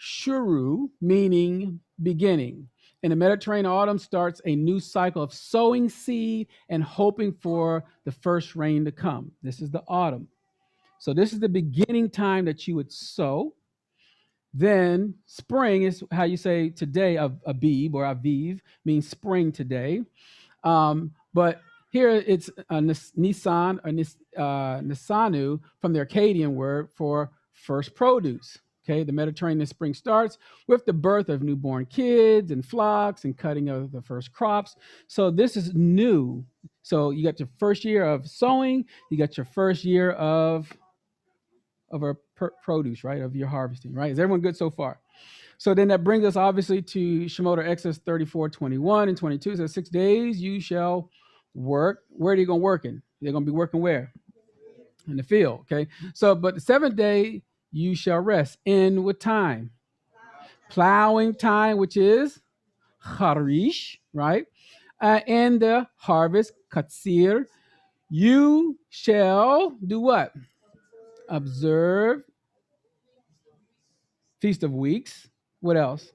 shuru, meaning beginning. In the Mediterranean, autumn starts a new cycle of sowing seed and hoping for the first rain to come. This is the autumn. So this is the beginning time that you would sow. Then spring is how you say today, Abib or Aviv, means spring today. But here it's Nisan or Nisanu from the Akkadian word for first produce. Okay, the Mediterranean spring starts with the birth of newborn kids and flocks and cutting of the first crops. So this is new. So you got your first year of sowing, you got your first year of our produce, right, of your harvesting, right? Is everyone good so far? So then that brings us obviously to Shemot or Exodus 34, 21 and 22. It says 6 days you shall work. Where are you going to work in? They're going to be working where? In the field, okay? So, but the seventh day you shall rest. In what time? Plowing time, which is Harish, right? And the harvest, Katsir, you shall do what? Observe Feast of Weeks. What else?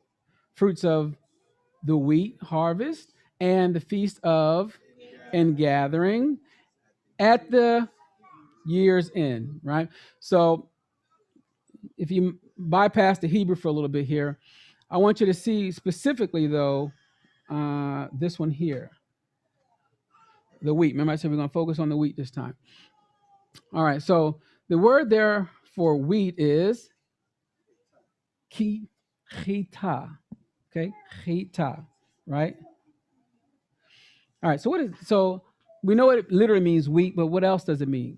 Fruits of the wheat harvest and the Feast of Ingathering at the year's end, right? So if you bypass the Hebrew for a little bit here, I want you to see specifically, though, this one here, the wheat. Remember I said we're going to focus on the wheat this time. All right, so the word there for wheat is chita, okay, chita, right? All right, so we know it literally means wheat, but what else does it mean?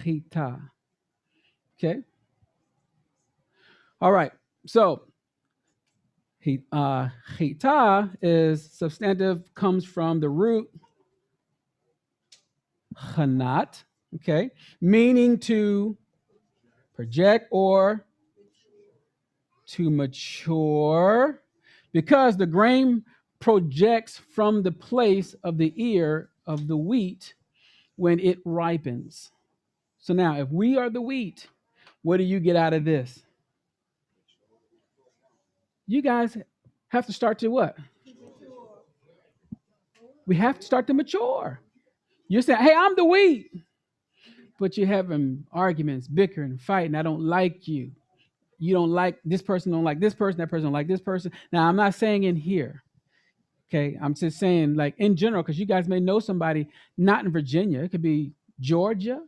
Chita, okay. All right, so chita is substantive, comes from the root chanat, okay, meaning to project or to mature, because the grain projects from the place of the ear of the wheat when it ripens. So now, if we are the wheat, what do you get out of this? You guys have to start to what? We have to start to mature. You're saying, hey, I'm the wheat. But you're having arguments, bickering, fighting. I don't like you. You don't like this person, don't like this person, that person don't like this person. Now, I'm not saying in here. Okay, I'm just saying like in general, because you guys may know somebody not in Virginia. It could be Georgia,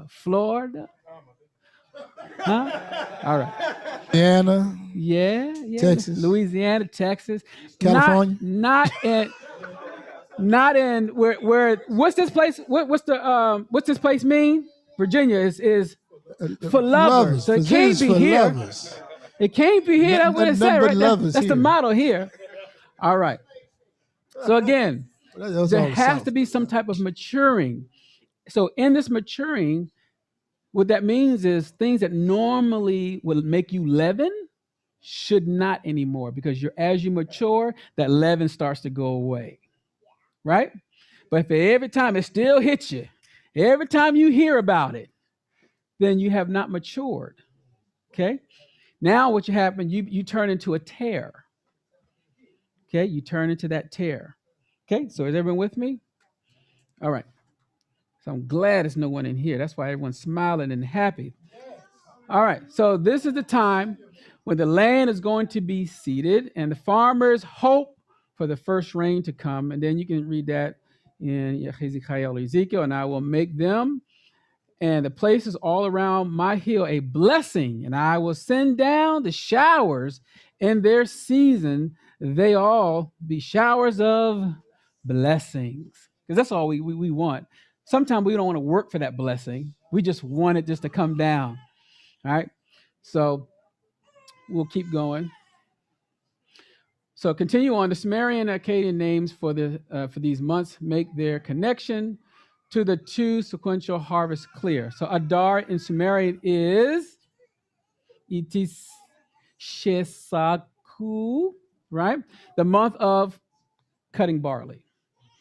Florida. Huh? All right. Louisiana. Yeah. Texas. Louisiana, Texas. California. Not in where what's this place? What's this place mean? Virginia is for lovers. So it can't be here. Lovers. It can't be here. That's what it said, right? That's the motto here. All right. So again, there has to be some type of maturing. So in this maturing, what that means is things that normally will make you leaven should not anymore, because as you mature, that leaven starts to go away, right? But if every time it still hits you, every time you hear about it, then you have not matured, okay? Now what you happen, you turn into a tear, okay? You turn into that tear, okay? So is everyone with me? All right. So I'm glad there's no one in here. That's why everyone's smiling and happy. All right. So this is the time when the land is going to be seeded and the farmers hope for the first rain to come. And then you can read that in Hezekiah or Ezekiel. And I will make them and the places all around my hill a blessing, and I will send down the showers in their season. They all be showers of blessings. Because that's all we want. Sometimes we don't want to work for that blessing. We just want it just to come down. All right. So we'll keep going. So continue on. The Sumerian and Akkadian names for these months make their connection to the two sequential harvests clear. So Adar in Sumerian is Itis Shesaku, right? The month of cutting barley.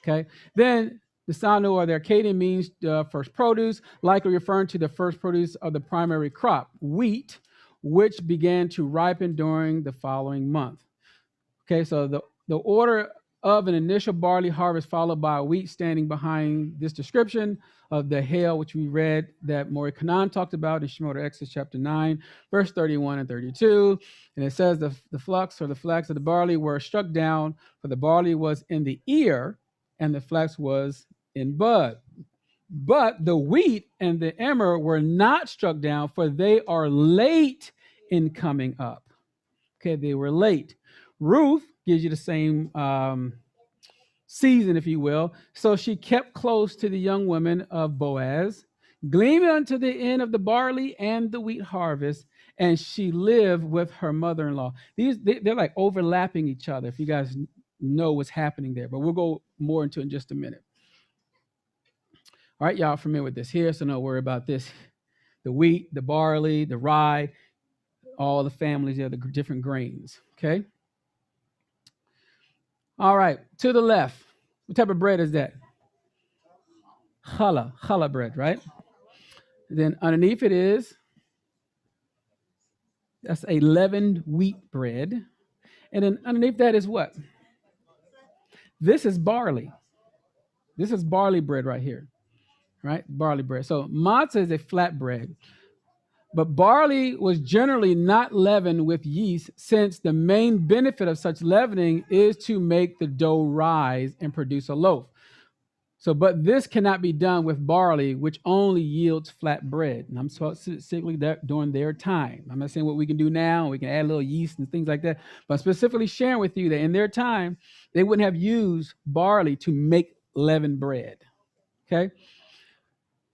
Okay. Then the Sanu or the Akkadian means first produce, likely referring to the first produce of the primary crop, wheat, which began to ripen during the following month. Okay, so the order of an initial barley harvest followed by wheat standing behind this description of the hail, which we read that Moreh talked about in Shemot Exodus chapter 9, verse 31 and 32. And it says the flux or the flax of the barley were struck down, for the barley was in the ear and the flax was in bud. But the wheat and the emmer were not struck down, for they are late in coming up. Okay, they were late. Ruth gives you the same season, if you will. So she kept close to the young women of Boaz, gleaming unto the end of the barley and the wheat harvest, and she lived with her mother-in-law. They're like overlapping each other, if you guys know what's happening there. But we'll go more into it in just a minute. All right, y'all familiar with this here, so don't worry about this. The wheat, the barley, the rye, all the families of the different grains, okay? All right, to the left. What type of bread is that? Challah bread, right? Then underneath it is, that's a leavened wheat bread. And then underneath that is what? This is barley. This is barley bread right here, right? Barley bread. So matzah is a flat bread. But barley was generally not leavened with yeast, since the main benefit of such leavening is to make the dough rise and produce a loaf. So, but this cannot be done with barley, which only yields flat bread. And I'm specifically that during their time. I'm not saying what we can do now. We can add a little yeast and things like that. But specifically sharing with you that in their time, they wouldn't have used barley to make leavened bread. Okay.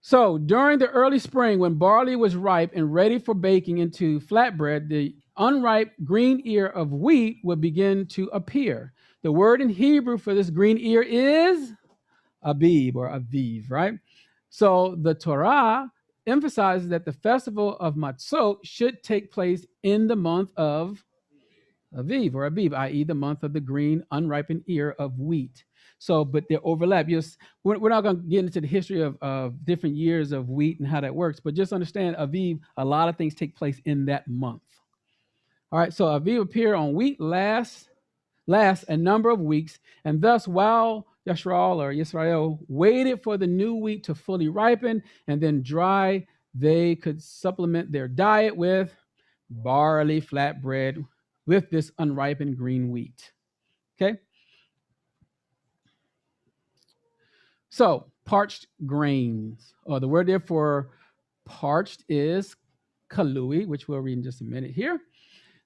So during the early spring, when barley was ripe and ready for baking into flatbread, the unripe green ear of wheat would begin to appear. The word in Hebrew for this green ear is Abib or Aviv, right? So the Torah emphasizes that the festival of Matzot should take place in the month of Aviv or Abib, i.e. the month of the green unripened ear of wheat. So, but they overlap. We're not going to get into the history of different years of wheat and how that works, but just understand Aviv, a lot of things take place in that month. All right, so Aviv appear on wheat lasts a number of weeks, and thus while Yisrael waited for the new wheat to fully ripen and then dry, they could supplement their diet with barley flatbread with this unripened green wheat. Okay? So, parched grains, or the word there for parched is kalui, which we'll read in just a minute here.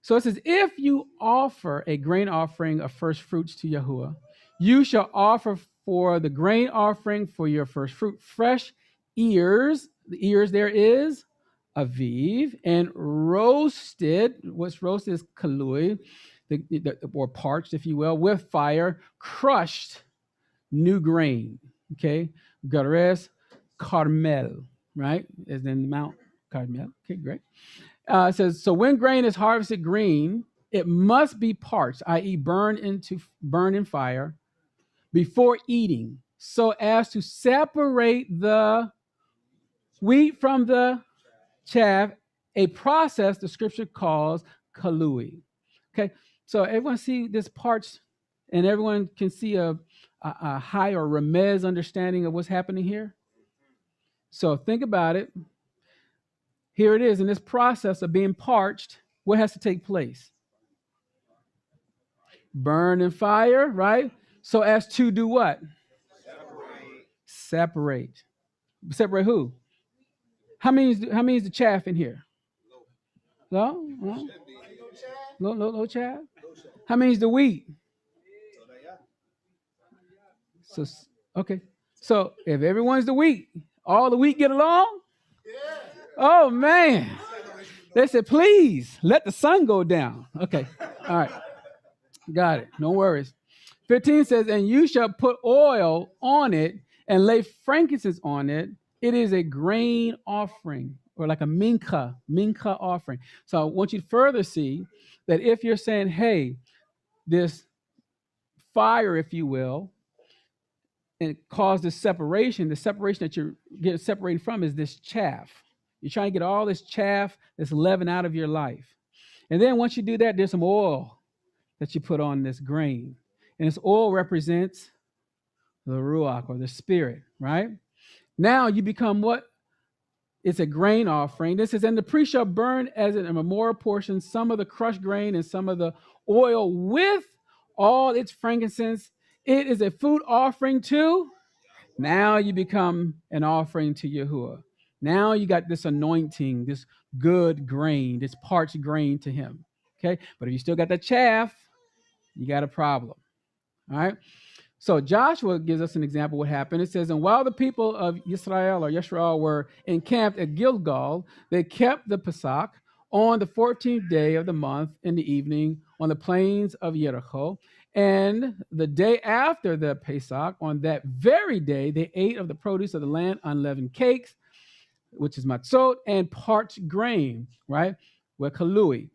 So it says, if you offer a grain offering of first fruits to Yahuah, you shall offer for the grain offering for your first fruit fresh ears. The ears there is aviv, and roasted, what's roasted is kalui, or parched, if you will, with fire, crushed new grain. Okay, Gares Carmel, right? As in Mount Carmel. Okay, great. It says, so when grain is harvested green, it must be parched, i.e. burned in fire before eating, so as to separate the wheat from the chaff, a process the scripture calls kalui. Okay, so everyone see this parched, and everyone can see a high or remez understanding of what's happening here. So think about it. Here it is in this process of being parched. What has to take place? burn in fire, right? So as to do what? Separate. Separate who? How many is the chaff in here? No? No chaff? How many is the wheat? So, okay. So if everyone's the wheat, all the wheat get along? Oh, man. They said, please let the sun go down. Okay. All right. Got it. No worries. 15 says, and you shall put oil on it and lay frankincense on it. It is a grain offering, or like a mincha offering. So I want you to further see that if you're saying, hey, this fire, if you will, and it caused this separation, the separation that you're getting separated from is this chaff. You're trying to get all this chaff, this leaven out of your life. And then once you do that, there's some oil that you put on this grain. And this oil represents the Ruach, or the Spirit, right? Now you become what? It's a grain offering. This is, and the priest shall burn as a memorial portion some of the crushed grain and some of the oil with all its frankincense. It is a food offering too. Now you become an offering to Yahuah. Now you got this anointing, this good grain, this parched grain to him. Okay, but if you still got the chaff, you got a problem. All right. So Joshua gives us an example of what happened. It says, and while the people of Israel or Yisrael were encamped at Gilgal, they kept the Pesach on the 14th day of the month in the evening on the plains of Jericho. And the day after the Pesach, on that very day, they ate of the produce of the land, unleavened cakes, which is matzot, and parched grain, right? With kalui.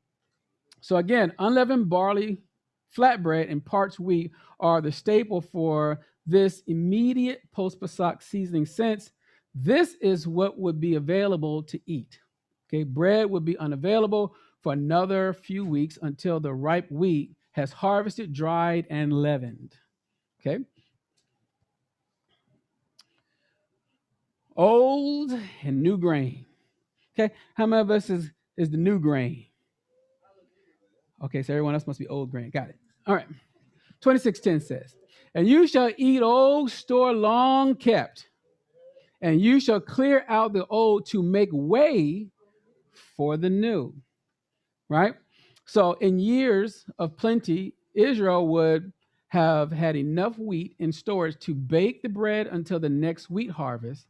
So again, unleavened barley, flatbread, and parched wheat are the staple for this immediate post-Pesach seasoning, since this is what would be available to eat. Okay, bread would be unavailable for another few weeks until the ripe wheat has harvested, dried, and leavened. Okay. Old and new grain. Okay, how many of us is the new grain? Okay, so everyone else must be old grain. Got it. All right. 26:10 says, and you shall eat old store long kept, and you shall clear out the old to make way for the new. Right? So in years of plenty, Israel would have had enough wheat in storage to bake the bread until the next wheat harvest,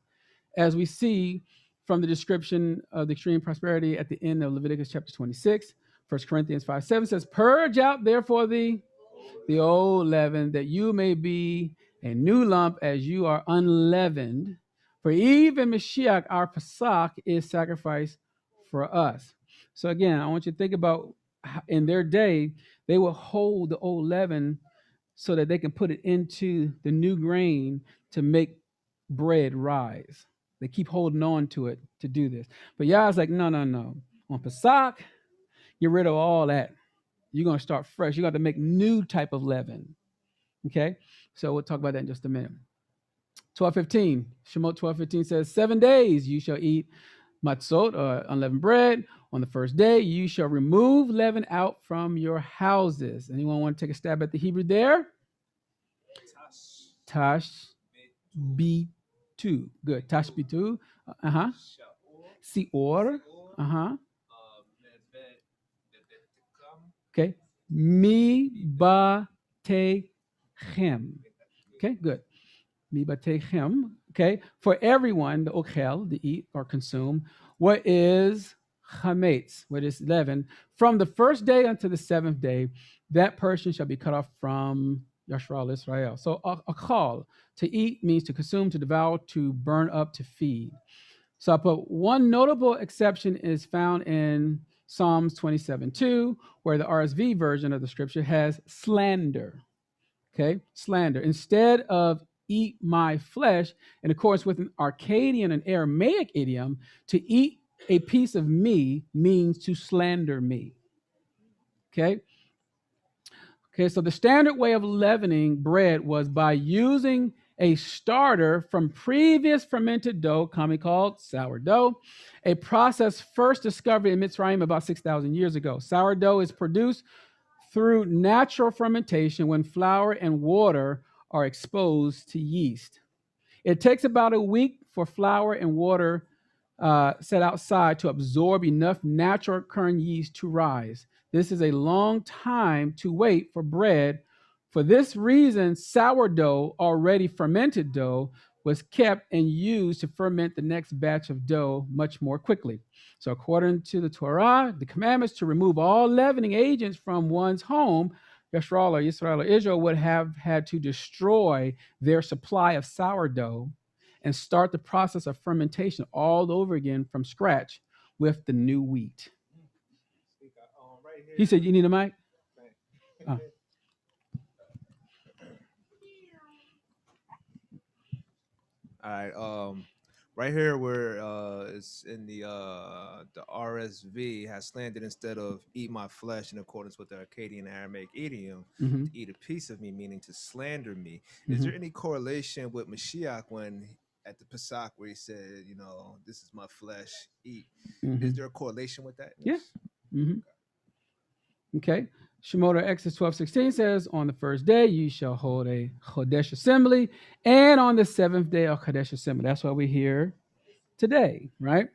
as we see from the description of the extreme prosperity at the end of Leviticus chapter 26. 1 Corinthians 5:7 says, purge out therefore the old leaven, that you may be a new lump as you are unleavened. For even Mashiach, our Pesach, is sacrificed for us. So again, I want you to think about in their day, they will hold the old leaven so that they can put it into the new grain to make bread rise. They keep holding on to it to do this. But Yah's like, no. On Pesach, get rid of all that. You're going to start fresh. You got to make new type of leaven. Okay? So we'll talk about that in just a minute. 12:15. Shemot 12:15 says, 7 days you shall eat matzot, or unleavened bread. On the first day you shall remove leaven out from your houses. Anyone want to take a stab at the Hebrew there? Tash bitu. Good. Tash bitu. Sior. Okay. Mi ba te chem. Okay, good. Mi ba te chem. Okay. For everyone, the ochel, the eat or consume, what is chametz, what is leaven, from the first day until the seventh day, that person shall be cut off from Yashral Israel. So a call to eat means to consume, to devour, to burn up, to feed. So I put one notable exception is found in Psalms 27:2, where the RSV version of the scripture has slander. Okay, slander. Instead of eat my flesh, in accordance with an Akkadian and Aramaic idiom, to eat a piece of me means to slander me. Okay. Okay, so the standard way of leavening bread was by using a starter from previous fermented dough, commonly called sourdough, a process first discovered in Mitzrayim about 6,000 years ago. Sourdough is produced through natural fermentation when flour and water are exposed to yeast. It takes about a week for flour and water set outside to absorb enough natural occurring yeast to rise. This is a long time to wait for bread. For this reason, sourdough, already fermented dough, was kept and used to ferment the next batch of dough much more quickly. So according to the Torah, the commandments to remove all leavening agents from one's home, Yisrael or Israel would have had to destroy their supply of sourdough and start the process of fermentation all over again from scratch with the new wheat. He said, you need a mic? Oh. All right. Right here where it's in the RSV has slandered instead of eat my flesh in accordance with the Akkadian Aramaic idiom, Mhm. to eat a piece of me, meaning to slander me. Is there any correlation with Mashiach when at the Pesach where he said, you know, this is my flesh, eat? Is there a correlation with that? Yeah. Mm-hmm. Okay. Shemot Exodus 12:16 says, on the first day you shall hold a Chodesh assembly, and on the seventh day a Chodesh assembly. That's why we're here today, right?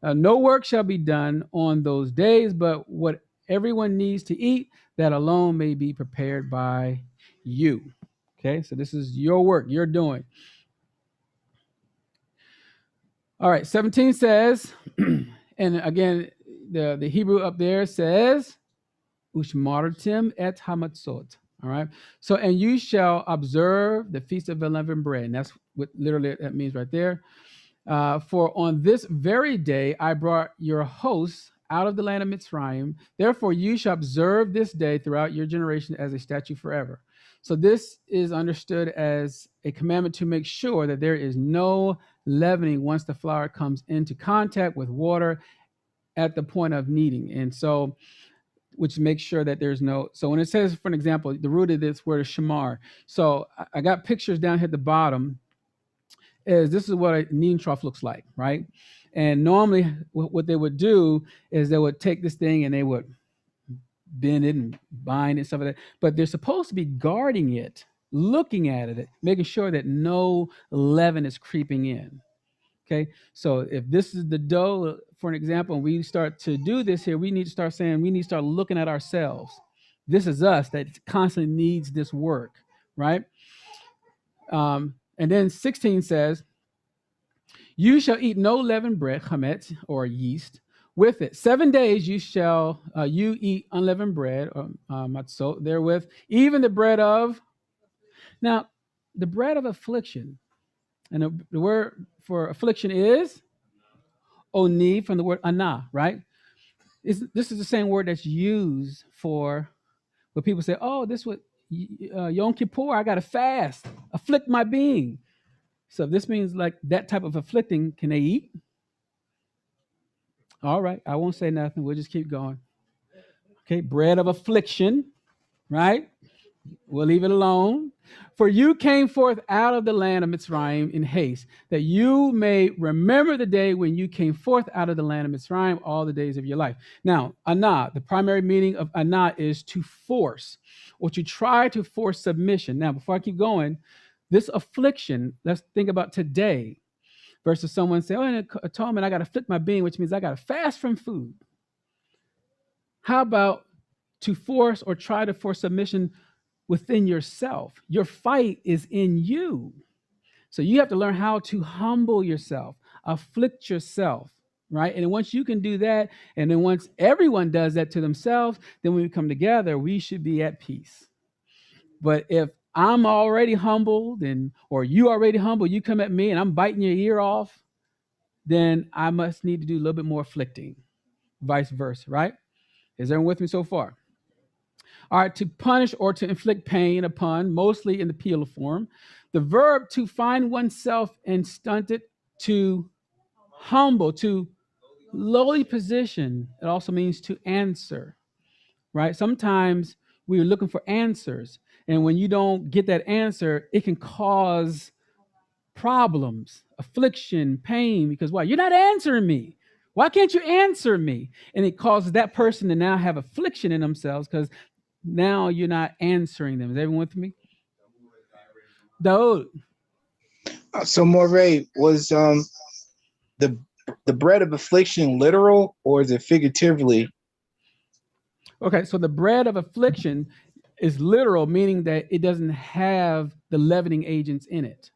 No work shall be done on those days, but what everyone needs to eat, that alone may be prepared by you. Okay, so this is your work you're doing. All right, 17 says, and again, the Hebrew up there says, Ushmartim et hamatzot. All right. So, and you shall observe the feast of unleavened bread. And that's what literally that means right there. For on this very day I brought your hosts out of the land of Mitzrayim. Therefore, you shall observe this day throughout your generation as a statute forever. So this is understood as a commandment to make sure that there is no leavening once the flour comes into contact with water at the point of kneading. And so, which makes sure that there's no, so when it says, for an example, the root of this word is shamar. So I got pictures down here at the bottom. This is what a kneading trough looks like, right? And normally what they would do is they would take this thing and they would bend it and bind it and stuff like that. But they're supposed to be guarding it, looking at it, making sure that no leaven is creeping in. Okay, so if this is the dough, for an example, and we start to do this here, we need to start saying, we need to start looking at ourselves. This is us that constantly needs this work, right? And then 16 says, you shall eat no leavened bread, chametz, or yeast, with it. 7 days you shall you eat unleavened bread, or matzot, therewith, even the bread of, now, the bread of affliction, and the word for affliction is oni, from the word anah, right? This is the same word that's used for when people say, oh, this was Yom Kippur, I got to fast, afflict my being. So this means like that type of afflicting, can they eat? All right, I won't say nothing. We'll just keep going. Okay, bread of affliction, right? We'll leave it alone. For you came forth out of the land of Mitzrayim in haste, that you may remember the day when you came forth out of the land of Mitzrayim all the days of your life. Now, anah, the primary meaning of anah is to force or to try to force submission. Now, before I keep going, this affliction, let's think about today versus someone saying, oh, in atonement, I got to afflict my being, which means I got to fast from food. How about to force or try to force submission within yourself? Your fight is in you. So you have to learn how to humble yourself, afflict yourself, right? And once you can do that, and then once everyone does that to themselves, then when we come together, we should be at peace. But if I'm already humbled or you already humble, you come at me and I'm biting your ear off, then I must need to do a little bit more afflicting, vice versa, right? Is everyone with me so far? All right, to punish or to inflict pain upon, mostly in the penal form. The verb to find oneself in stunted, to humble, to lowly position, it also means to answer, right? Sometimes we're looking for answers, and when you don't get that answer, it can cause problems, affliction, pain, because why? You're not answering me. Why can't you answer me? And it causes that person to now have affliction in themselves because now you're not answering them. Is everyone with me? Daoud. So Moreh, was the bread of affliction literal or is it figuratively? Okay, so the bread of affliction is literal, meaning that it doesn't have the leavening agents in it.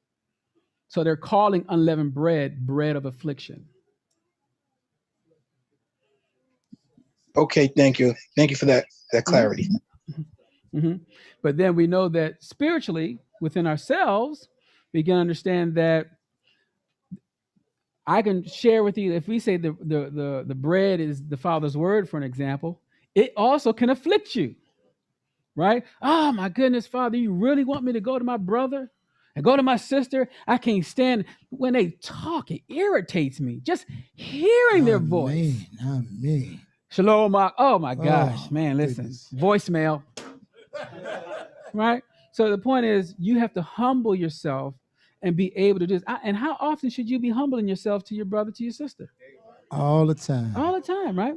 So they're calling unleavened bread bread of affliction. Okay, thank you for that clarity. Mm-hmm. But then we know that spiritually within ourselves, we can understand that I can share with you, if we say the bread is the Father's word, for an example, it also can afflict you, right? Oh my goodness, Father, you really want me to go to my brother and go to my sister? I can't stand when they talk. It irritates me. Just hearing their voice. Amen. Shalom, oh my gosh, man, listen, voicemail, right? So the point is you have to humble yourself and be able to do this. And how often should you be humbling yourself to your brother, to your sister? All the time. All the time, right?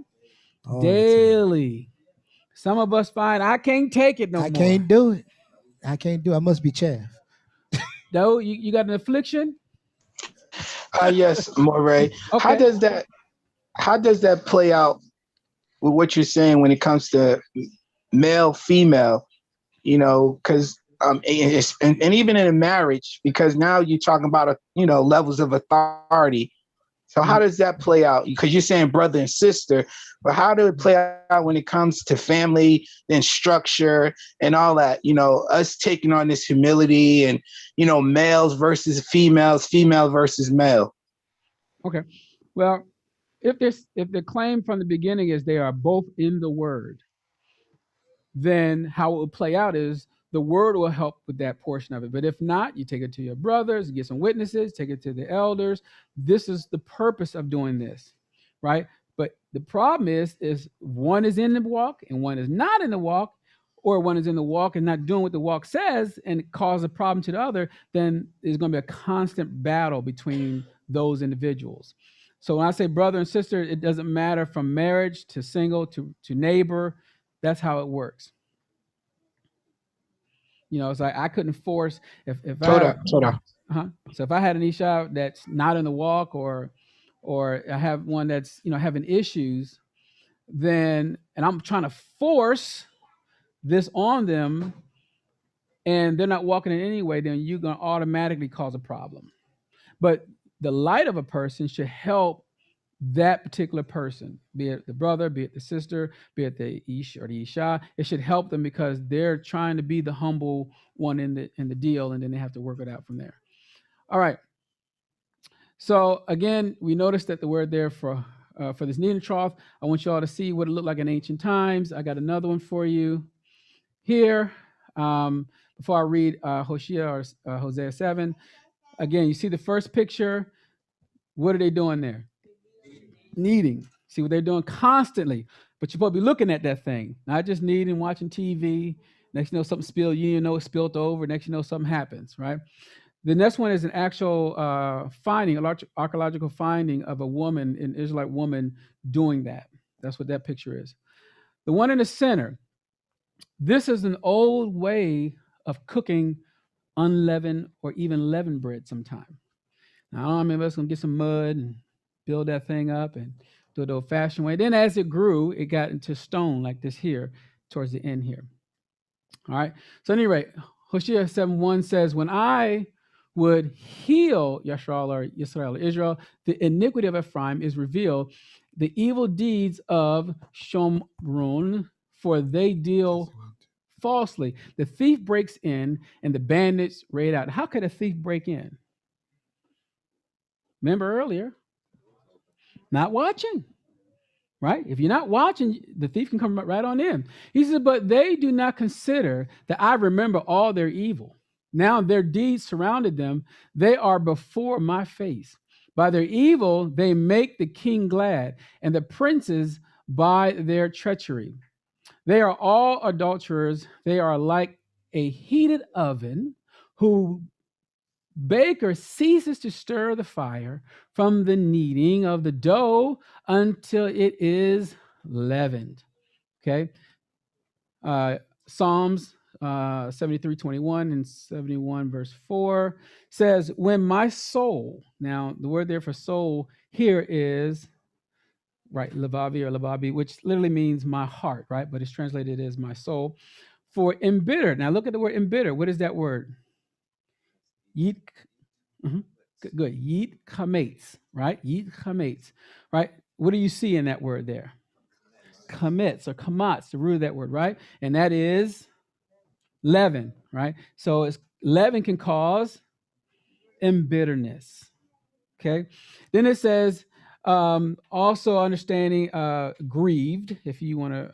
All Daily. Some of us find I can't take it no more. I can't do it. I must be chaff. Though you got an affliction? Yes, Moreh. Okay. How does that play out with what you're saying when it comes to male, female? You know, because and even in a marriage, because now you're talking about levels of authority. So how does that play out? Because you're saying brother and sister, but how do it play out when it comes to family and structure and all that? You know, us taking on this humility and males versus females, female versus male. Okay. Well, if the claim from the beginning is they are both in the word, then how it will play out is the word will help with that portion of it. But if not, you take it to your brothers, get some witnesses, take it to the elders. This is the purpose of doing this, right? But the problem is one is in the walk and one is not in the walk, or one is in the walk and not doing what the walk says and cause a problem to the other, then there's going to be a constant battle between those individuals. So when I say brother and sister, it doesn't matter from marriage to single to neighbor. That's how it works. You know, it's like I couldn't force if So if I had an Isha that's not in the walk, or I have one that's having issues, then and I'm trying to force this on them, and they're not walking in any way, then you're gonna automatically cause a problem. But the light of a person should help that particular person, be it the brother, be it the sister, be it the Ish or the Isha. It should help them because they're trying to be the humble one in the deal, and then they have to work it out from there. All right. So again, we noticed that the word there for this kneading trough, I want you all to see what it looked like in ancient times. I got another one for you here. Before I read Hosea or Hosea 7, again, you see the first picture. What are they doing there? Kneading. See what they're doing constantly. But you're supposed to be looking at that thing, not just kneading, watching TV. Next you know something spilled, you know it's spilled over. Next you know something happens, right? The next one is an actual finding, a archaeological finding of a woman, an Israelite woman doing that. That's what that picture is. The one in the center, this is an old way of cooking unleavened or even leavened bread sometime. Now, I don't remember us going to get some mud and build that thing up and do it the old-fashioned way. Then as it grew, it got into stone like this here, towards the end here. All right. So at any rate, Hosea 7:1 says, when I would heal Yashral or Yisrael or Israel, the iniquity of Ephraim is revealed, the evil deeds of Shomron, for they deal falsely. The thief breaks in and the bandits raid out. How could a thief break in? Remember earlier, not watching, right? If you're not watching, the thief can come right on in. He said, but they do not consider that I remember all their evil. Now their deeds surrounded them. They are before my face. By their evil, they make the king glad, and the princes by their treachery. They are all adulterers. They are like a heated oven who baker ceases to stir the fire from the kneading of the dough until it is leavened. Okay. Psalms 73:21 and 71 verse 4 says, when my soul, now the word there for soul here is, right, Lavavi or Lavabi, which literally means my heart, right? But it's translated as my soul. For embittered. Now look at the word embittered. What is that word? Yit. Good. Yit chametz, right? Yit chametz, right? What do you see in that word there? Chametz or kamatz, the root of that word, right? And that is leaven, right? So leaven can cause embitterness. Okay. Then it says, also understanding grieved, if you want to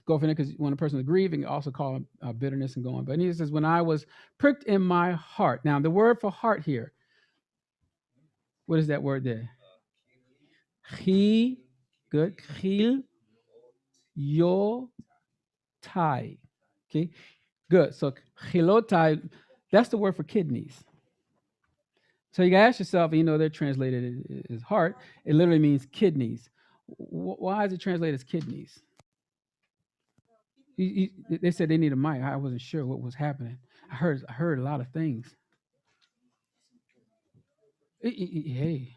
go for it, because when a person is grieving, you also call bitterness and go on. But he says, when I was pricked in my heart. Now, the word for heart here, what is that word there? Chi, good. Chil, yo, tai. Okay, good. So chilotai, that's the word for kidneys. So you can ask yourself, they're translated as heart. It literally means kidneys. Why is it translated as kidneys? They said they need a mic. I wasn't sure what was happening. I heard a lot of things. Hey.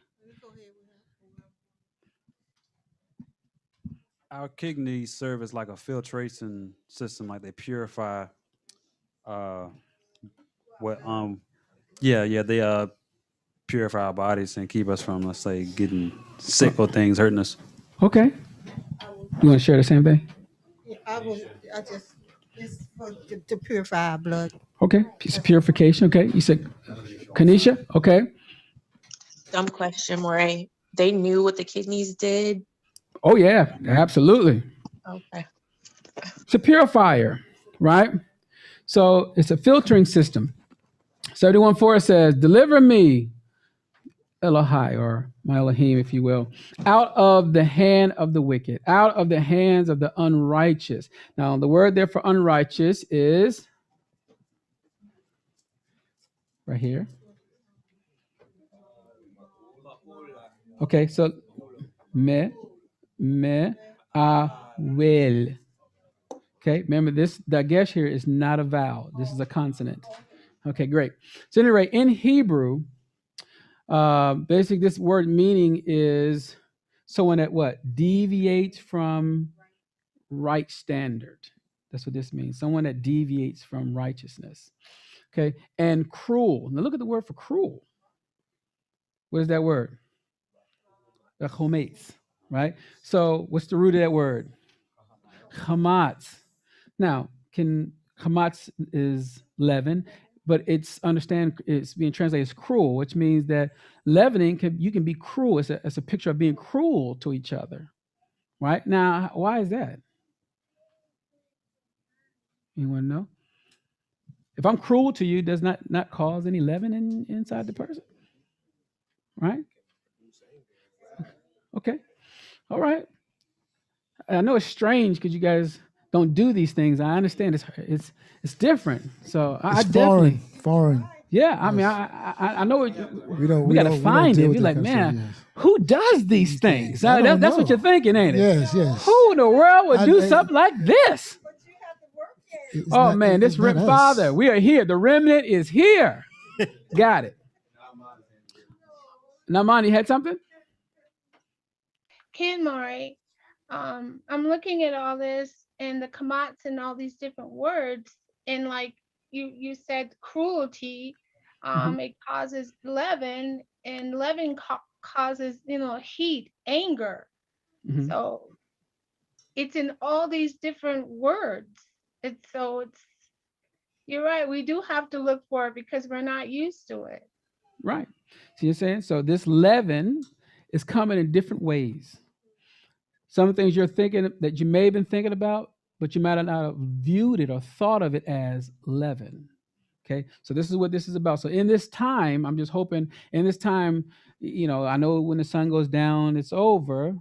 Our kidneys serve as like a filtration system, like they purify they purify our bodies and keep us from, let's say, getting sick or things hurting us. Okay. You want to share the same thing? It's to purify our blood. Okay. Piece of purification. Okay. You said Kanisha? Okay. Dumb question, Moreh. They knew what the kidneys did. Oh, yeah, absolutely. Okay. It's a purifier, right? So it's a filtering system. 71:4 says, deliver me, Elohai, or my Elohim, if you will, out of the hand of the wicked, out of the hands of the unrighteous. Now, the word there for unrighteous is right here. Okay, so me, will. Okay, remember this, dagesh here is not a vowel. This is a consonant. Okay, great. So anyway, in Hebrew, basically this word meaning is someone that what? Deviates from right standard. That's what this means. Someone that deviates from righteousness. Okay, and cruel. Now look at the word for cruel. What is that word? The chometz, right? So what's the root of that word? Chamatz. Now, chamatz is leaven, but it's being translated as cruel, which means that leavening you can be cruel. It's a picture of being cruel to each other, right? Now, why is that? Anyone know? If I'm cruel to you, does not cause any leaven inside the person, right? Okay, all right. I know it's strange because you guys don't do these things. I understand it's different. So I definitely foreign. Yeah, I mean, I know we got to don't find deal it. with Be that like, kind of man, stuff, yes. who does these things? I don't That's what know. you're thinking, ain't it? Yes. Who in the world would do something like this? Oh man, this not us. Father, we are here. The remnant is here. Got it. Naman, you had something? Ken Moreh, I'm looking at all this and the kamats and all these different words, and like you said, cruelty, it causes leaven, and leaven causes heat, anger. So it's in all these different words. You're right. We do have to look for it because we're not used to it. Right. So you're saying, so this leaven is coming in different ways. Some things you're thinking that you may have been thinking about, but you might not have viewed it or thought of it as leaven. Okay, so this is what this is about. So in this time, I'm just hoping in this time, I know when the sun goes down, it's over.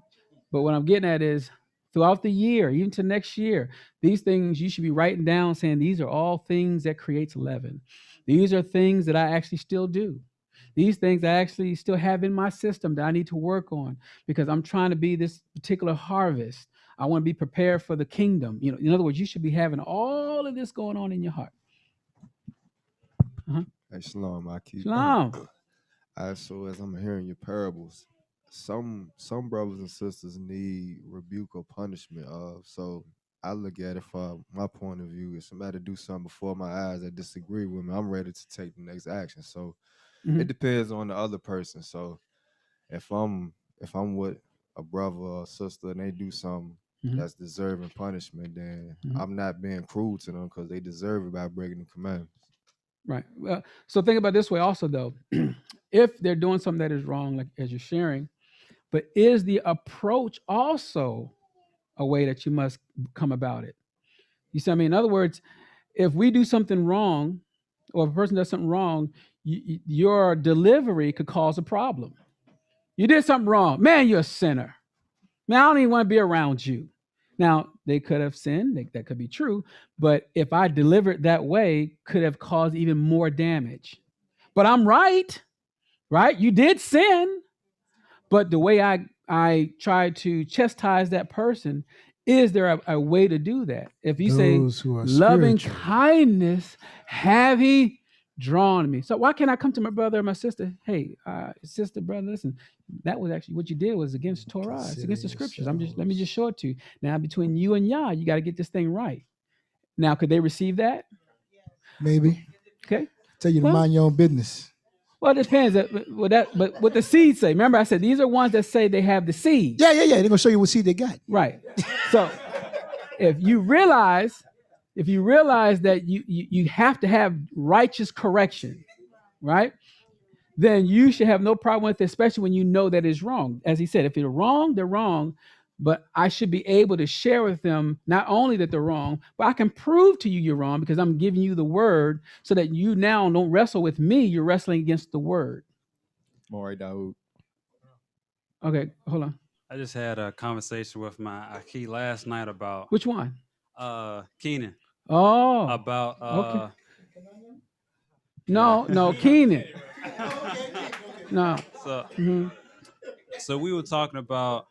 But what I'm getting at is throughout the year, even to next year, these things you should be writing down saying these are all things that creates leaven. These are things that I actually still do. These things I actually still have in my system that I need to work on because I'm trying to be this particular harvest. I want to be prepared for the kingdom. You know, in other words, you should be having all of this going on in your heart. Hey, Shalom, I keep. Shalom. So as I'm hearing your parables, some brothers and sisters need rebuke or punishment. So I look at it from my point of view. If somebody do something before my eyes that disagree with me, I'm ready to take the next action. So it depends on the other person. So if I'm with a brother or sister and they do something that's deserving punishment, then I'm not being cruel to them because they deserve it by breaking the commandments. Right. Well, so think about it this way also, though. If they're doing something that is wrong, like as you're sharing, but is the approach also a way that you must come about it? You see what I mean? In other words, if we do something wrong, or if a person does something wrong, your delivery could cause a problem. You did something wrong. Man, you're a sinner. Man, I don't even want to be around you. Now, they could have sinned. That could be true. But if I deliver it that way, could have caused even more damage. But I'm right? You did sin. But the way I try to chastise that person, is there a way to do that? If you Those say, who are loving spiritual. kindness have he drawn me. So why can't I come to my brother or my sister? Hey, sister, brother, listen, that was actually what you did was against Torah. It's against the scriptures. Let me just show it to you. Now, between you and Yah, you got to get this thing right. Now, could they receive that? Maybe. Okay. Tell you to mind your own business. Well, it depends. But what the seed say. Remember, I said these are ones that say they have the seed. Yeah. They're gonna show you what seed they got. Right. So if you realize that you have to have righteous correction, right? Then you should have no problem with it, especially when you know that it's wrong. As he said, if they're wrong, they're wrong. But I should be able to share with them not only that they're wrong, but I can prove to you you're wrong because I'm giving you the word so that you now don't wrestle with me. You're wrestling against the word. Moreh Lamadyahu. Okay, hold on. I just had a conversation with my Aki last night about which one? Keenan. Oh, about okay. No, Keenan. No. So, so we were talking about.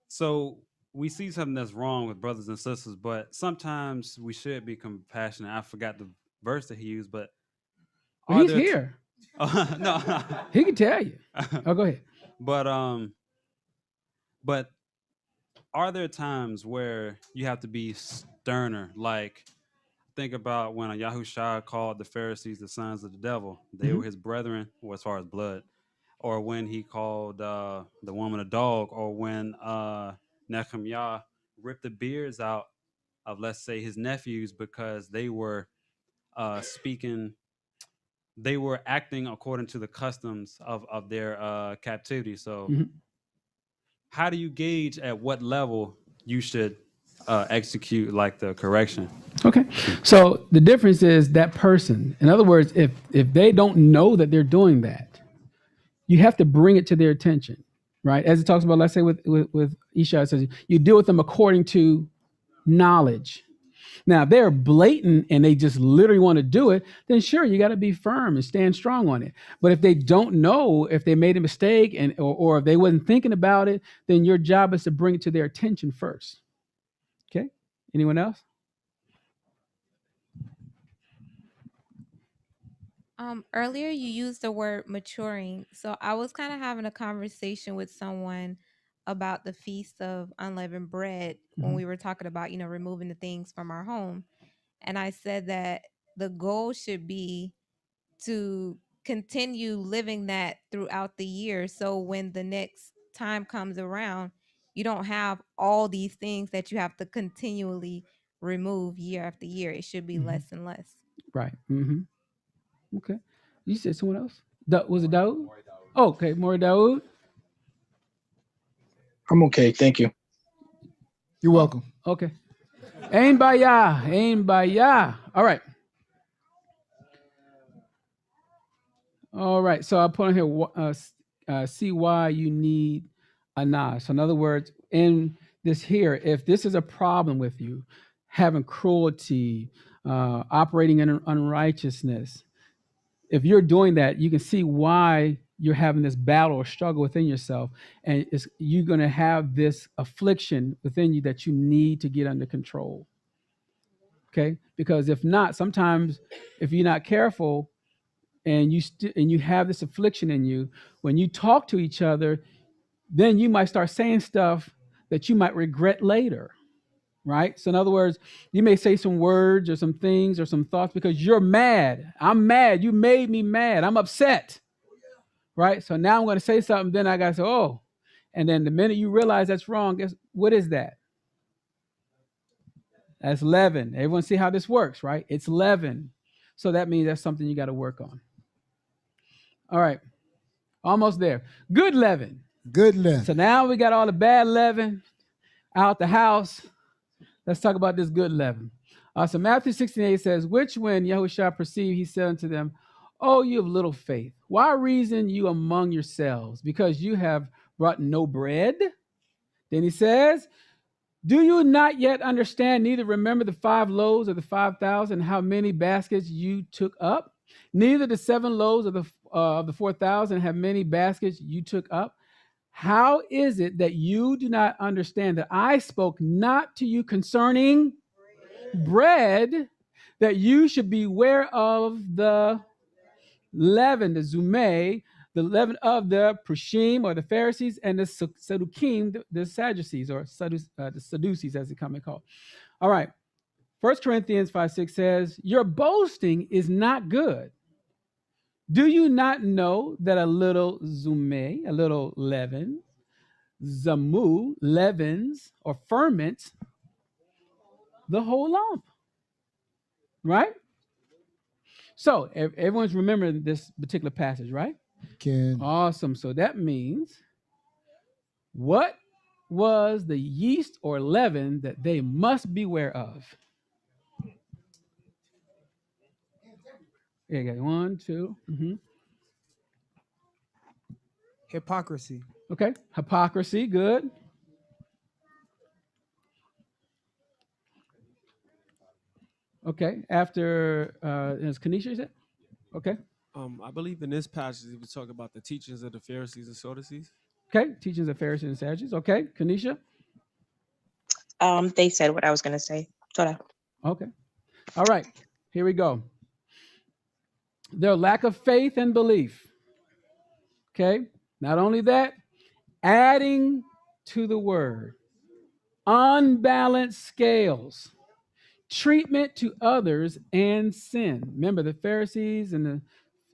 So we see something that's wrong with brothers and sisters, but sometimes we should be compassionate. I forgot the verse that he used, but well, he's here. No, he can tell you. Oh, go ahead. But are there times where you have to be sterner? Like, think about when Yahushua called the Pharisees the sons of the devil. They were his brethren, or as far as blood. Or when he called the woman a dog, or when Nehemiah ripped the beards out of, let's say, his nephews because they were they were acting according to the customs of their captivity. So how do you gauge at what level you should execute like the correction? Okay. So the difference is that person. In other words, if they don't know that they're doing that, you have to bring it to their attention, right? As it talks about, let's say with Isha, it says you deal with them according to knowledge. Now, if they're blatant and they just literally want to do it, then sure, you got to be firm and stand strong on it. But if they don't know, if they made a mistake or if they wasn't thinking about it, then your job is to bring it to their attention first. Okay? Anyone else? Earlier you used the word maturing. So I was kind of having a conversation with someone about the Feast of Unleavened Bread when we were talking about, removing the things from our home. And I said that the goal should be to continue living that throughout the year. So when the next time comes around, you don't have all these things that you have to continually remove year after year. It should be less and less. Right. Okay. You said someone else? Was it Daoud? Oh, okay. Moreh Lamadyahu. I'm okay. Thank you. You're welcome. Okay. Ain Baya. All right. All right. So I put on here, see why you need a nas. So in other words, in this here, if this is a problem with you, having cruelty, operating in unrighteousness, if you're doing that, you can see why you're having this battle or struggle within yourself, and you're going to have this affliction within you that you need to get under control. Okay, because if not, sometimes if you're not careful and you have this affliction in you, when you talk to each other, then you might start saying stuff that you might regret later. Right? So in other words, you may say some words or some things or some thoughts because you're mad. I'm mad. You made me mad. I'm upset. Right? So now I'm going to say something. Then I got to say, oh. And then the minute you realize that's wrong, what is that? That's leaven. Everyone see how this works, right? It's leaven. So that means that's something you got to work on. All right. Almost there. Good leaven. Good leaven. So now we got all the bad leaven out the house. Let's talk about this good leaven. So Matthew 16:8 says, which when Yahuah perceived, he said unto them, oh, you have little faith. Why reason you among yourselves? Because you have brought no bread? Then he says, do you not yet understand, neither remember the 5 loaves of the 5,000, how many baskets you took up? Neither the 7 loaves of the 4,000 have many baskets you took up? How is it that you do not understand that I spoke not to you concerning bread, that you should beware of the leaven, the zumeh, the leaven of the Prushim or the Pharisees, and the Sadducees, the Sadducees, or the Sadducees as they come and call. All right. 1 Corinthians 5:6 says, your boasting is not good. Do you not know that a little zumeh, a little leaven, zamu, leavens or ferments the whole lump? Right? So everyone's remembering this particular passage, right? Can. Awesome. So that means, what was the yeast or leaven that they must beware of? Yeah, got 1, 2. Hypocrisy. Okay, hypocrisy. Good. Okay, after is Kanisha, is it? Okay. I believe in this passage we talk about the teachings of the Pharisees and Sadducees. Okay, teachings of Pharisees and Sadducees. Okay, Kanisha. They said what I was going to say. Toda. Okay. All right. Here we go. Their lack of faith and belief. Okay. Not only that, adding to the word, unbalanced scales, treatment to others, and sin. Remember, the Pharisees and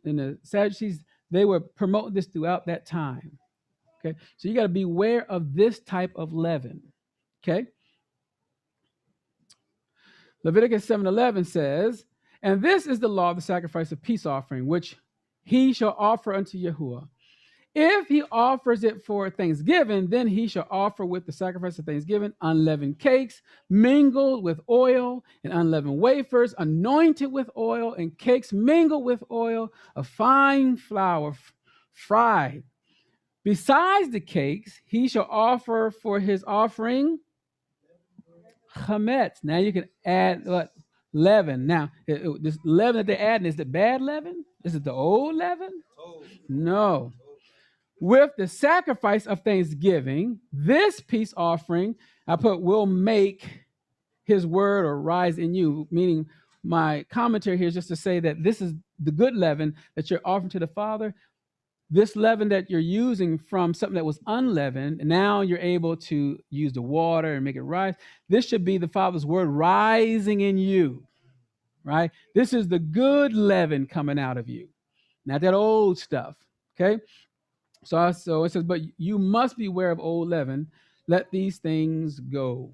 the Sadducees, they were promoting this throughout that time. Okay. So you got to beware of this type of leaven. Okay. Leviticus 7:11 says, and this is the law of the sacrifice of peace offering, which he shall offer unto Yahuah. If he offers it for thanksgiving, then he shall offer with the sacrifice of thanksgiving unleavened cakes, mingled with oil, and unleavened wafers, anointed with oil, and cakes mingled with oil, of fine flour, fried. Besides the cakes, he shall offer for his offering chametz. Now you can add what? Leaven. Now, this leaven that they're adding, is the bad leaven? Is it the old leaven? No. With the sacrifice of thanksgiving, this peace offering, I put, will make his word or rise in you, meaning my commentary here is just to say that this is the good leaven that you're offering to the Father. This leaven that you're using from something that was unleavened, and now you're able to use the water and make it rise. This should be the Father's word rising in you, right? This is the good leaven coming out of you, not that old stuff, okay? So it says, but you must beware of old leaven. Let these things go.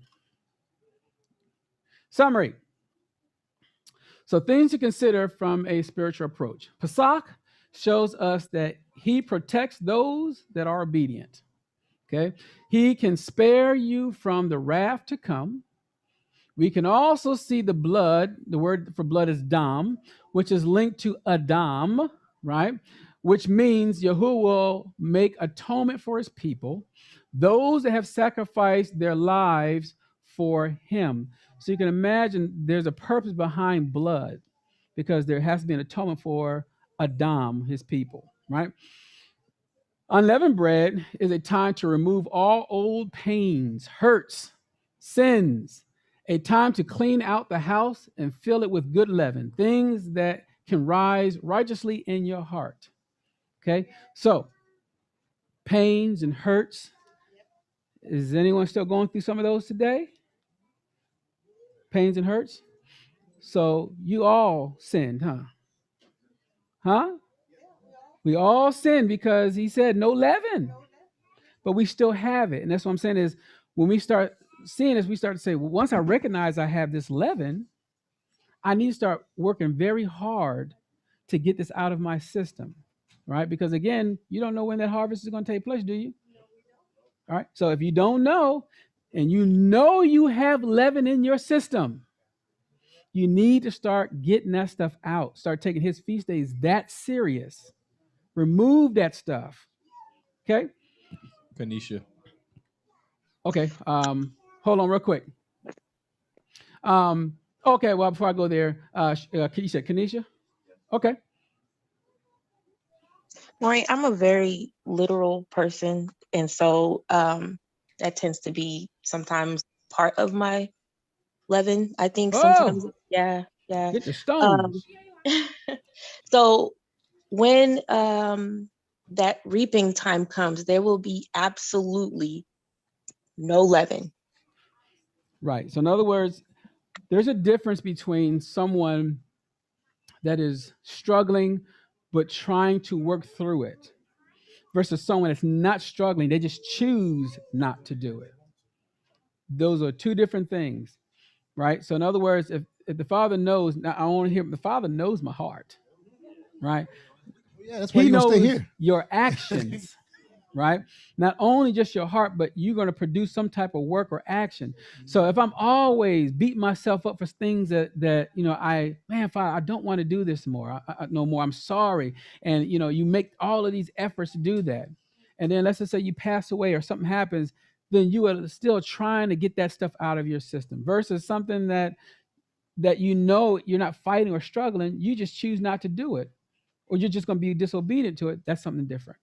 Summary. So things to consider from a spiritual approach. Pesach shows us that he protects those that are obedient. Okay. He can spare you from the wrath to come. We can also see the blood. The word for blood is dam, which is linked to Adam, right? Which means Yahuah will make atonement for his people, those that have sacrificed their lives for him. So you can imagine there's a purpose behind blood, because there has to be an atonement for Adam, his people, right? Unleavened bread is a time to remove all old pains, hurts, sins, a time to clean out the house and fill it with good leaven, things that can rise righteously in your heart. Okay, so pains and hurts. Is anyone still going through some of those today? Pains and hurts? So you all sinned, huh? Huh? We all sinned because he said no leaven, but we still have it. And that's what I'm saying is when we start seeing this, we start to say, well, once I recognize I have this leaven, I need to start working very hard to get this out of my system, right? Because again, you don't know when that harvest is going to take place, do you? All right. So if you don't know, and you know you have leaven in your system, you need to start getting that stuff out. Start taking his feast days that serious. Remove that stuff. Okay. Kanisha. Okay. Hold on real quick. Okay. Well, before I go there, you said Kanisha? Okay. Right, I'm a very literal person, and so that tends to be sometimes part of my leaven. I think sometimes, Oh, yeah. get the Um, stones. so when that reaping time comes, there will be absolutely no leaven. Right. So in other words, there's a difference between someone that is struggling but trying to work through it versus someone that's not struggling. They just choose not to do it. Those are two different things, right? So in other words, if the Father knows, now I want to hear, the Father knows my heart, right? Yeah, that's why He you're gonna stay knows here. your actions, right? Not only just your heart, but you're going to produce some type of work or action. So if I'm always beating myself up for things that Father, I don't want to do this more, no more. I'm sorry, and you make all of these efforts to do that, and then let's just say you pass away or something happens, then you are still trying to get that stuff out of your system. Versus something that you're not fighting or struggling, you just choose not to do it, or you're just going to be disobedient to it. That's something different.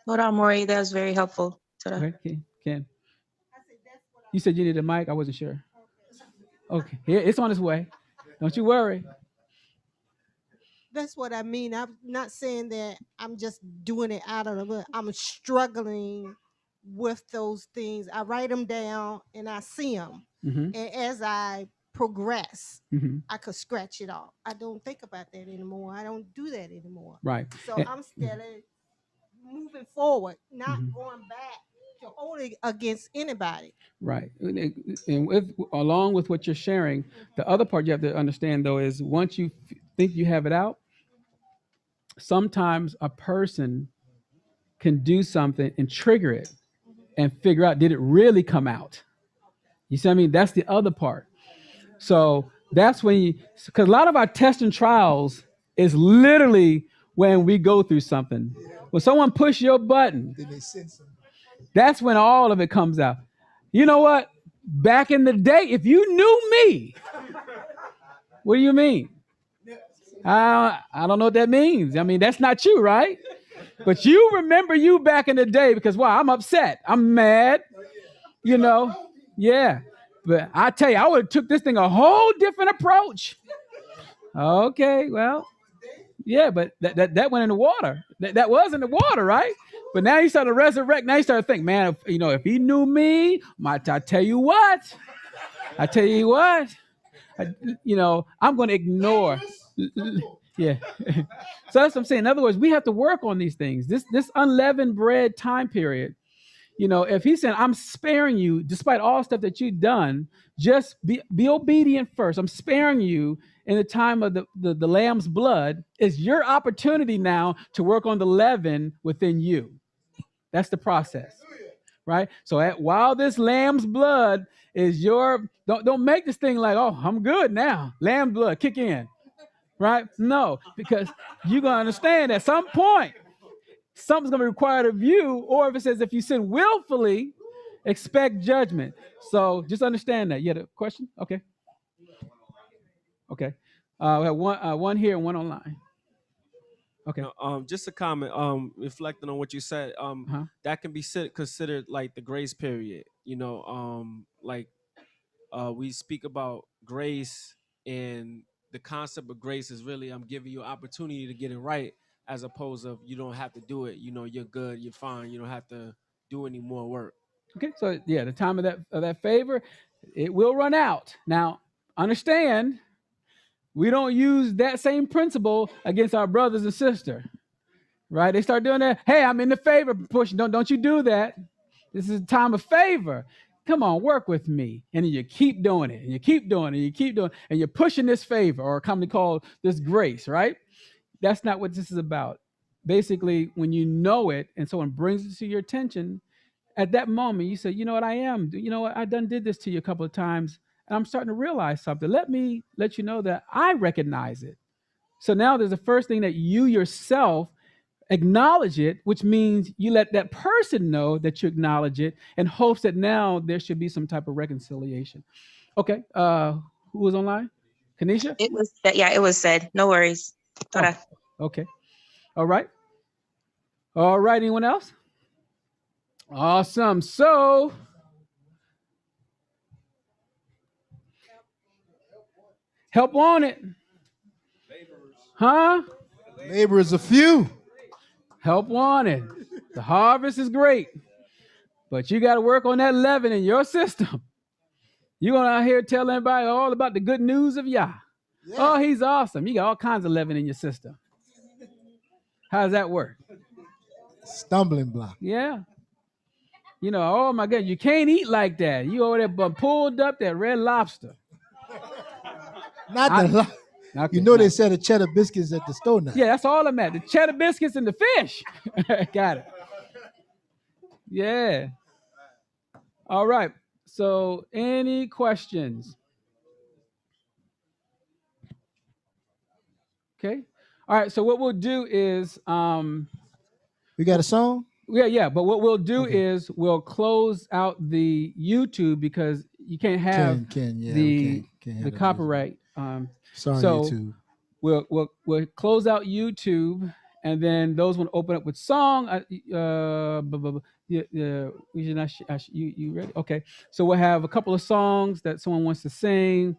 Hold on, Moreh, that was very helpful. Okay, Ken. You said you needed a mic. I wasn't sure. Okay, here it's on its way. Don't you worry. That's what I mean. I'm not saying that I'm just doing it out of the blue. I'm struggling with those things. I write them down and I see them. Mhm. And as I progress, Mhm. I could scratch it off. I don't think about that anymore. I don't do that anymore. Right. So And- I'm steadily moving forward, not Mhm. going back to hold it against anybody. Right. And along with what you're sharing, the other part you have to understand though is once you think you have it out, sometimes a person can do something and trigger it and figure out, did it really come out? You see what I mean? That's the other part. So that's when because a lot of our tests and trials is literally when we go through something. When someone push your button, that's when all of it comes out. You know what? Back in the day, if you knew me, what do you mean? I don't know what that means. I mean, that's not you, right? But you remember you back in the day because, wow, I'm upset. I'm mad. Yeah. But I tell you, I would have took this thing a whole different approach. Okay, well, yeah, but that went in the water. That was in the water, right? But now you start to resurrect. Now you start to think, man, if he knew me, I tell you what. I'm going to ignore. Yeah. So that's what I'm saying. In other words, we have to work on these things. This unleavened bread time period. If he's saying, I'm sparing you, despite all stuff that you've done, just be obedient first. I'm sparing you in the time of the lamb's blood. It's your opportunity now to work on the leaven within you. That's the process, right? So while this lamb's blood is don't make this thing like, oh, I'm good now. Lamb blood, kick in, right? No, because you're going to understand at some point, something's going to be required of you, or if it says if you sin willfully, expect judgment. So just understand that. You had a question? Okay. We have one here and one online. Okay. Just a comment. Reflecting on what you said. That can be considered like the grace period. Like we speak about grace, and the concept of grace is really I'm giving you opportunity to get it right, as opposed of you don't have to do it. You're good, you're fine. You don't have to do any more work. Okay, so yeah, the time of that favor, it will run out. Now, understand, we don't use that same principle against our brothers and sisters, right? They start doing that. Hey, I'm in the favor push. Don't you do that? This is a time of favor. Come on, work with me. And then you keep doing it, and you keep doing it, and you keep doing it, and you're pushing this favor, or commonly called this grace, right? That's not what this is about. Basically, when you know it and someone brings it to your attention, at that moment you say, you know what, I done did this to you a couple of times, and I'm starting to realize something. Let me let you know that I recognize it. So now there's the first thing that you yourself acknowledge it, which means you let that person know that you acknowledge it, in hopes that now there should be some type of reconciliation. Okay, who was online? Kanisha? It was that. Yeah, it was said. No worries. Oh, okay. All right. Anyone else? Awesome. So help on it. Huh? Laborers a few. Help wanted. The harvest is great, but you got to work on that leaven in your system. You're going out here telling everybody all about the good news of Yah. Yeah. Oh, he's awesome. You got all kinds of leaven in your system. How does that work? Stumbling block. Yeah. Oh my God, you can't eat like that. You over there pulled up that Red Lobster. Okay, they sell the cheddar biscuits at the store now. Yeah, that's all I'm at. The cheddar biscuits and the fish. Got it. Yeah. All right. So any questions? Okay. All right. So what we'll do is we got a song? Yeah. But what we'll do is we'll close out the YouTube, because you can't have the copyright. Sorry, so YouTube. We'll close out YouTube, and then those will open up with song. You ready? Okay. So we'll have a couple of songs that someone wants to sing,